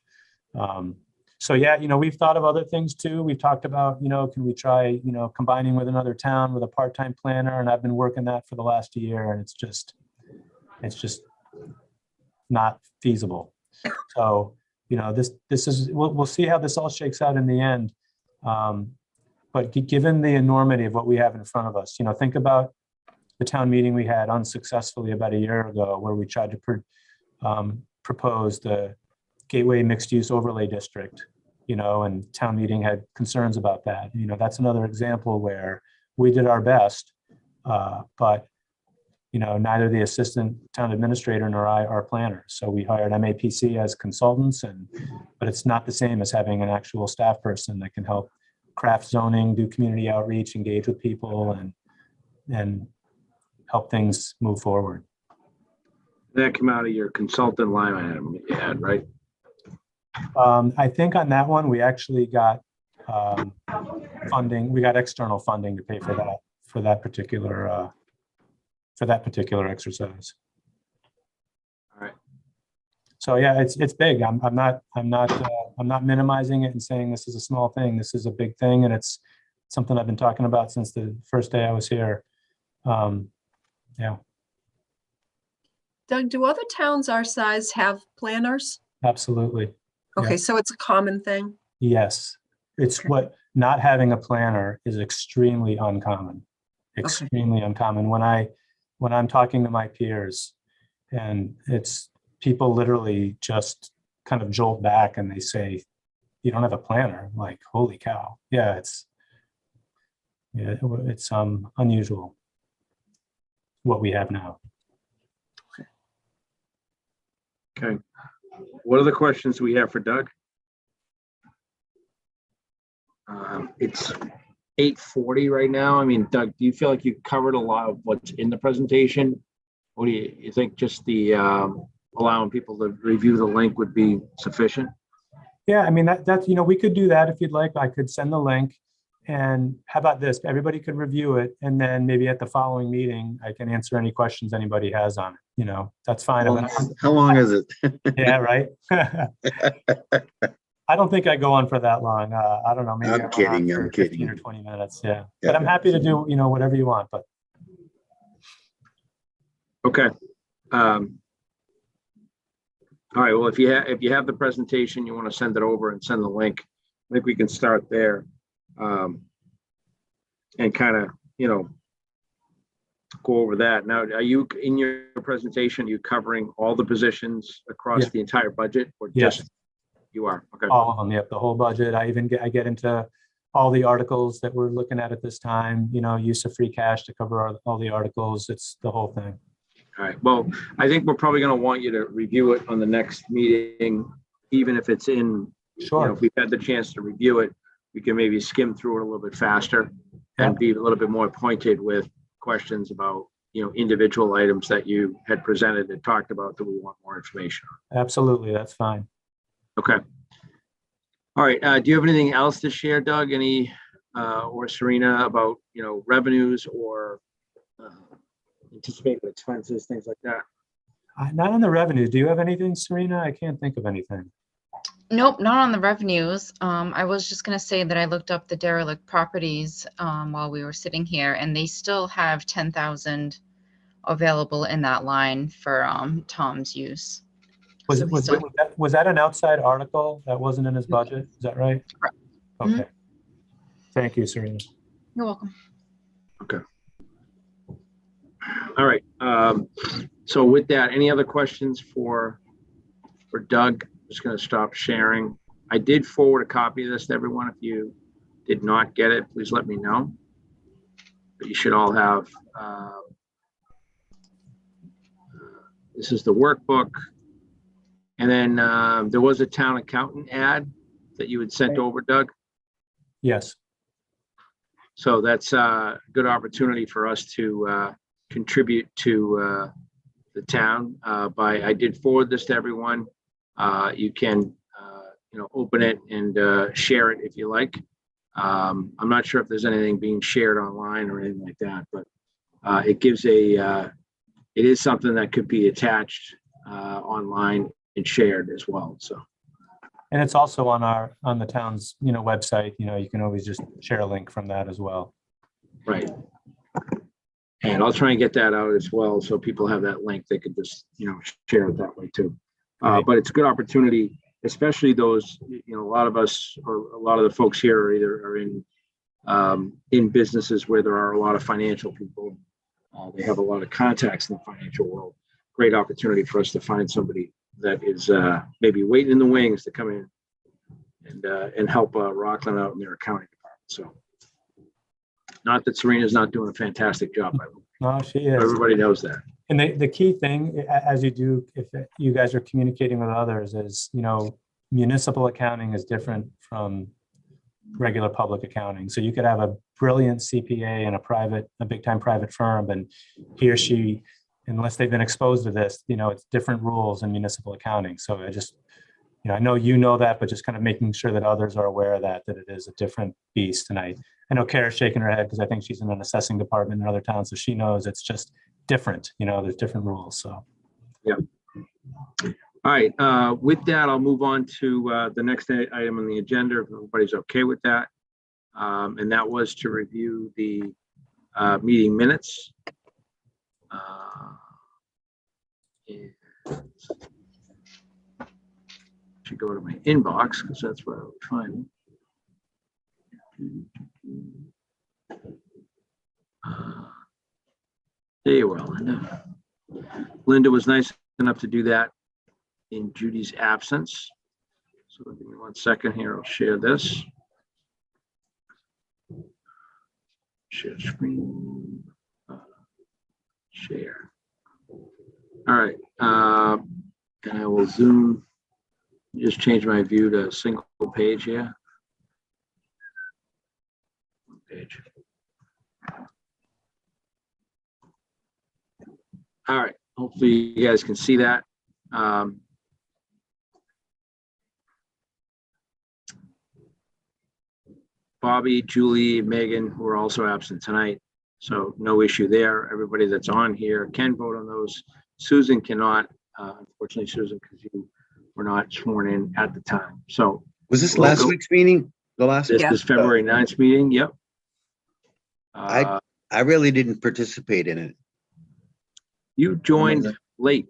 So yeah, we've thought of other things too. We've talked about, can we try, combining with another town with a part-time planner? And I've been working that for the last year, and it's just not feasible. So, this is, we'll see how this all shakes out in the end. But given the enormity of what we have in front of us, think about the town meeting we had unsuccessfully about a year ago, where we tried to propose the Gateway Mixed Use Overlay District, and town meeting had concerns about that. That's another example where we did our best, but neither the assistant town administrator nor I are planners. So we hired MAPC as consultants, but it's not the same as having an actual staff person that can help craft zoning, do community outreach, engage with people, and help things move forward. That come out of your consultant line item you had, right? I think on that one, we actually got funding. We got external funding to pay for that particular exercise. All right. So yeah, it's big. I'm not minimizing it and saying this is a small thing. This is a big thing, and it's something I've been talking about since the first day I was here. Yeah. Doug, do other towns our size have planners? Absolutely. Okay, Yeah. so it's a common thing. Yes, it's what not having a planner is extremely uncommon. Extremely uncommon. When I'm talking to my peers, and it's people literally just kind of jolt back and they say, "You don't have a planner?" I'm like, holy cow! Yeah, it's unusual what we have now. Okay. What are the questions we have for Doug? It's 8:40 right now. I mean, Doug, do you feel like you covered a lot of what's in the presentation? What do you think? Just the allowing people to review the link would be sufficient? Yeah, I mean, that's, we could do that if you'd like. I could send the link, and how about this? Everybody could review it, and then maybe at the following meeting, I can answer any questions anybody has on it. That's fine. How long is it? Yeah, right. I don't think I go on for that long. I don't know. Maybe I'm kidding. for I'm kidding. 15 or 20 minutes. Yeah. But I'm happy to do, whatever you want. But Okay. All right. Well, if you have the presentation, you want to send it over and send the link. I think we can start there, and kind of go over that. Now, are you in your presentation? Are you covering all the positions across the entire budget, or Yes. just you are? Okay. all of them, yep, the whole budget. I get into all the articles that we're looking at this time, use of free cash to cover all the articles. It's the whole thing. All right. Well, I think we're probably going to want you to review it on the next meeting, even if it's in. Sure. If we've had the chance to review it, we can maybe skim through it a little bit faster and be a little bit more pointed with questions about, individual items that you had presented and talked about that we want more information on. Absolutely, that's fine. Okay. All right. Do you have anything else to share, Doug? Or Serena, about, revenues or anticipated expenses, things like that? Not on the revenues. Do you have anything, Serena? I can't think of anything. Nope, not on the revenues. I was just going to say that I looked up the derelict properties while we were sitting here, and they still have 10,000 available in that line for Tom's use. Was So it, we was, still- it- was that an outside article that wasn't in his budget? Is that right? Correct. Okay. Thank you, Serena. You're welcome. All right. So with that, any other questions for Doug? I'm just going to stop sharing. I did forward a copy of this to everyone. If you did not get it, please let me know. But you should all have, this is the workbook. And then there was a town accountant ad that you had sent over, Doug. Yes. So that's a good opportunity for us to contribute to the town. I did forward this to everyone. You can, open it and share it if you like. I'm not sure if there's anything being shared online or anything like that, but it gives it is something that could be attached online and shared as well. So. And it's also on the town's, website. You can always just share a link from that as well. Right. And I'll try and get that out as well. So people have that link. They could just, share it that way too. Right. But it's a good opportunity, especially those, a lot of us or a lot of the folks here are either in businesses where there are a lot of financial people. They have a lot of contacts in the financial world. Great opportunity for us to find somebody that is maybe waiting in the wings to come in and help Rockland out in their accounting department. So not that Serena's not doing a fantastic job, by the way. No, she is. Everybody knows that. And the key thing, as you do, if you guys are communicating with others, is, municipal accounting is different from regular public accounting. So you could have a brilliant CPA in a big time private firm, and he or she, unless they've been exposed to this, it's different rules in municipal accounting. So I just, I know that, but just kind of making sure that others are aware of that it is a different beast. And I know Kara's shaking her head because I think she's in an assessing department in other towns, so she knows it's just different. There's different rules. So. Yeah. All right. With that, I'll move on to the next item on the agenda, if everybody's okay with that. And that was to review the meeting minutes. Should go to my inbox because that's where I would find it. There you are, Linda. Linda was nice enough to do that in Judy's absence. So give me 1 second here. I'll share this. Share screen. Share. All right. And I will zoom. Just change my view to a single page here. One page. All right. Hopefully you guys can see that. Bobby, Julie, Megan were also absent tonight, so no issue there. Everybody that's on here can vote on those. Susan cannot, unfortunately, Susan, because you were not sworn in at the time. So Was this last week's meeting? The last? this Yeah. is February 9th meeting. Yep. I really didn't participate in it. You joined late.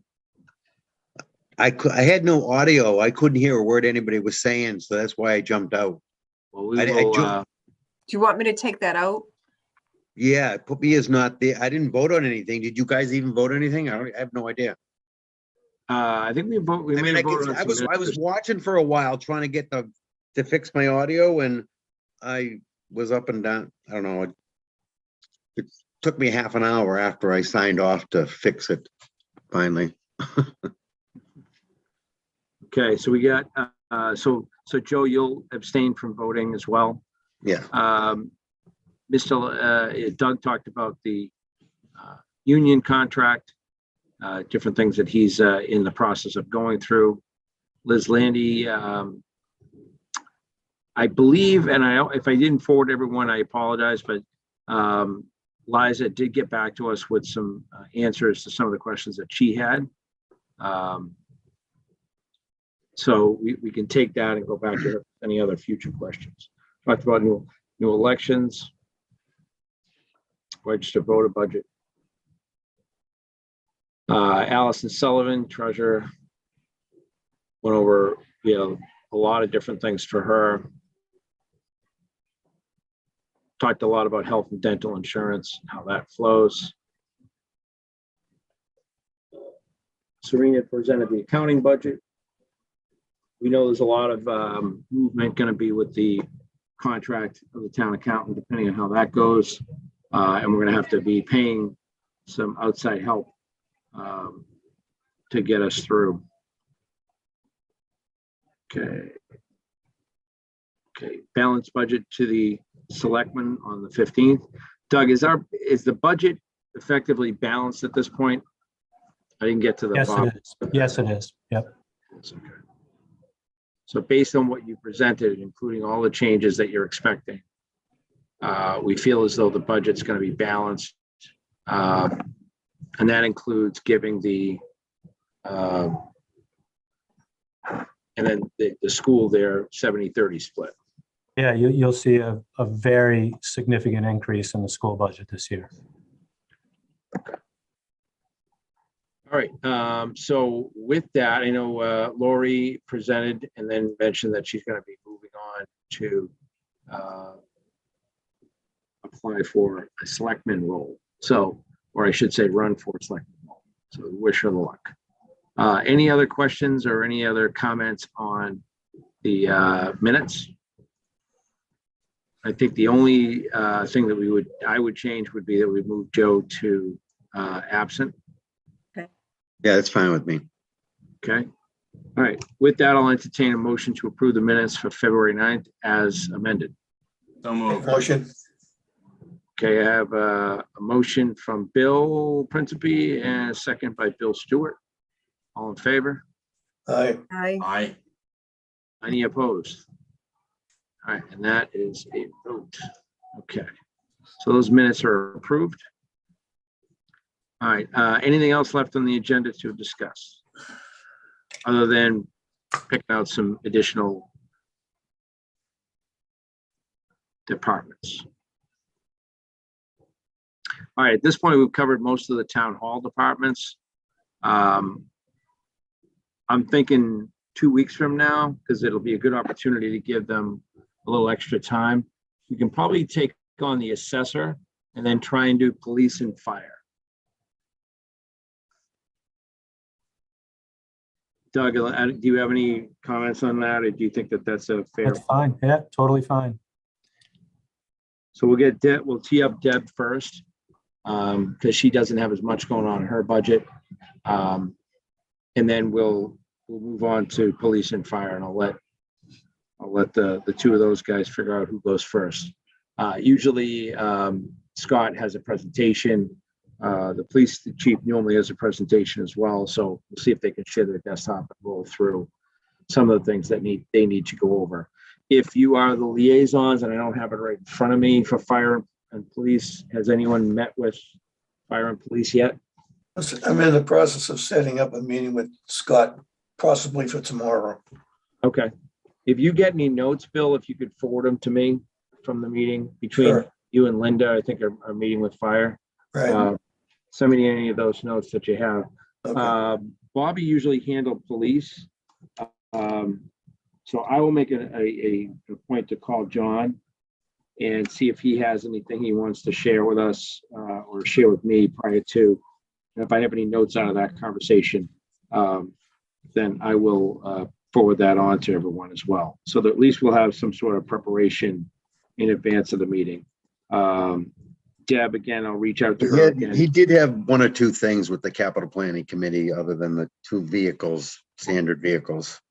I had no audio. I couldn't hear a word anybody was saying, so that's why I jumped out. Well, we I will, joined. Do you want me to take that out? Yeah, put me as not there. I didn't vote on anything. Did you guys even vote on anything? I have no idea. I think we vote. We I may mean, have voted on I was some minutes. watching for a while trying to get to fix my audio, and I was up and down. I don't know. It took me half an hour after I signed off to fix it. Finally. Okay, so we got so Joe, you'll abstain from voting as well. Yeah. Mr. Doug talked about the union contract, different things that he's in the process of going through. Liz Landy, I believe, and if I didn't forward everyone, I apologize, but Liza did get back to us with some answers to some of the questions that she had. So we can take that and go back to any other future questions. Talked about new elections, registered voter budget. Allison Sullivan, treasurer. went over, a lot of different things for her. Talked a lot about health and dental insurance, how that flows. Serena presented the accounting budget. We know there's a lot of movement going to be with the contract of the town accountant, depending on how that goes. And we're going to have to be paying some outside help to get us through. Okay. Balance budget to the selectmen on the 15th. Doug, is the budget effectively balanced at this point? I didn't get to the Yes, bottom. it is. Yes, it is. Yep. That's okay. So based on what you presented, including all the changes that you're expecting, we feel as though the budget's going to be balanced. And that includes giving the, and then the school their 70-30 split. Yeah, you'll see a very significant increase in the school budget this year. All right. So with that, I know Lori presented and then mentioned that she's going to be moving on to apply for a selectman role. So, or I should say run for a selectman role. So wish her luck. Any other questions or any other comments on the minutes? I think the only thing that I would change would be that we move Joe to absent. Yeah, that's fine with me. Okay. All right. With that, I'll entertain a motion to approve the minutes for February 9th as amended. So moved. Motion. Okay, I have a motion from Bill Principe and a second by Bill Stewart. All in favor? Aye. Aye. Any opposed? All right, and that is a vote. Okay, so those minutes are approved. All right, anything else left on the agenda to discuss? Other than picking out some additional departments. All right, at this point, we've covered most of the town hall departments. I'm thinking 2 weeks from now, because it'll be a good opportunity to give them a little extra time. We can probably take on the assessor and then try and do police and fire. Doug, do you have any comments on that, or do you think that that's a fair? That's fine. Yeah, totally fine. So we'll get Deb, we'll tee up Deb first, because she doesn't have as much going on in her budget. And then we'll move on to police and fire, and I'll let the two of those guys figure out who goes first. Usually Scott has a presentation. The police chief normally has a presentation as well. So we'll see if they can share their desktop and roll through some of the things that they need to go over. If you are the liaisons, and I don't have it right in front of me for fire and police, has anyone met with fire and police yet? I'm in the process of setting up a meeting with Scott, possibly for tomorrow. Okay. If you get any notes, Bill, if you could forward them to me from the meeting between Sure. you and Linda, I think are meeting with fire. Right. Send me any of those notes that you have. Okay. Bobby usually handled police. So I will make a point to call John and see if he has anything he wants to share with us or share with me prior to. And if I have any notes out of that conversation, then I will forward that on to everyone as well. So that at least we'll have some sort of preparation in advance of the meeting. Deb, again, I'll reach out to her again. He did have one or two things with the capital planning committee other than the two vehicles, standard vehicles.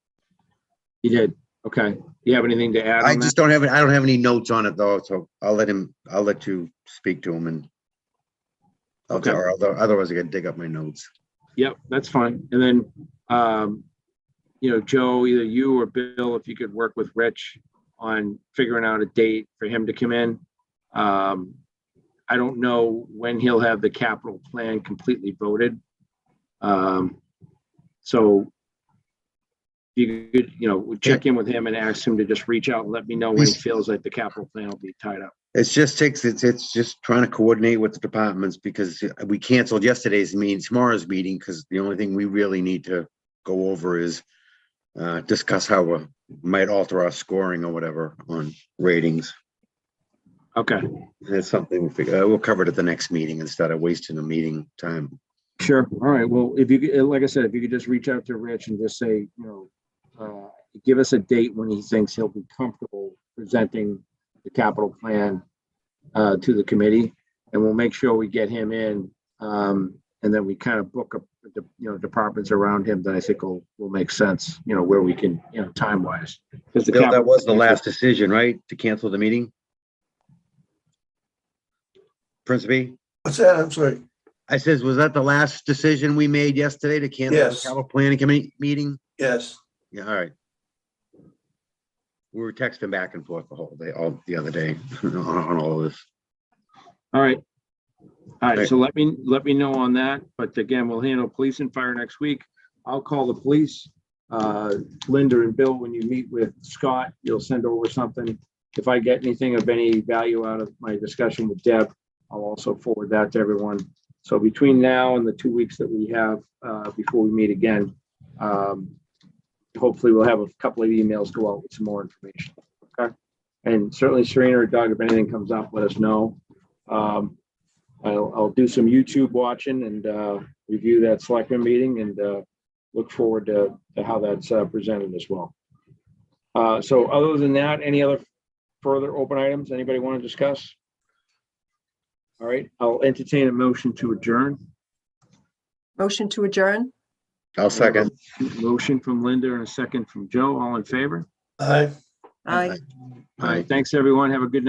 You did. Okay. You have anything to add? I on just that? I don't have any notes on it though, so I'll let you speak to him and Okay. or otherwise I gotta dig up my notes. Yep, that's fine. And then, Joe, either you or Bill, if you could work with Rich on figuring out a date for him to come in. I don't know when he'll have the capital plan completely voted. So you could, check in with him and ask him to just reach out and let me know when he feels like the capital plan will be tied up. It's just trying to coordinate with the departments because we canceled tomorrow's meeting, because the only thing we really need to go over is discuss how we might alter our scoring or whatever on ratings. Okay, It's something we'll cover it at the next meeting instead of wasting the meeting time. sure. All right. Well, if you, like I said, if you could just reach out to Rich and just say, give us a date when he thinks he'll be comfortable presenting the capital plan to the committee, and we'll make sure we get him in. And then we kind of book up, departments around him that I think will make sense, where we can, time wise. Because Bill, that was the last decision, right? To cancel the meeting? Principe? What's that? I'm sorry. I says, was that the last decision we made yesterday to cancel the Yes. capital planning committee meeting? Yes. Yeah, all right. We were texting back and forth the whole day, the other day on all of this. All right. All right. Right. So let me know on that. But again, we'll handle police and fire next week. I'll call the police. Linda and Bill, when you meet with Scott, you'll send over something. If I get anything of any value out of my discussion with Deb, I'll also forward that to everyone. So between now and the 2 weeks that we have before we meet again, hopefully we'll have a couple of emails go out with some more information. Okay. And certainly Serena or Doug, if anything comes up, let us know. I'll do some YouTube watching and review that selectmen meeting and look forward to how that's presented as well. So other than that, any other further open items anybody want to discuss? All right, I'll entertain a motion to adjourn. Motion to adjourn? I'll second. Motion from Linda and a second from Joe. All in favor? Aye. Aye. All right, thanks, everyone. Have a good night.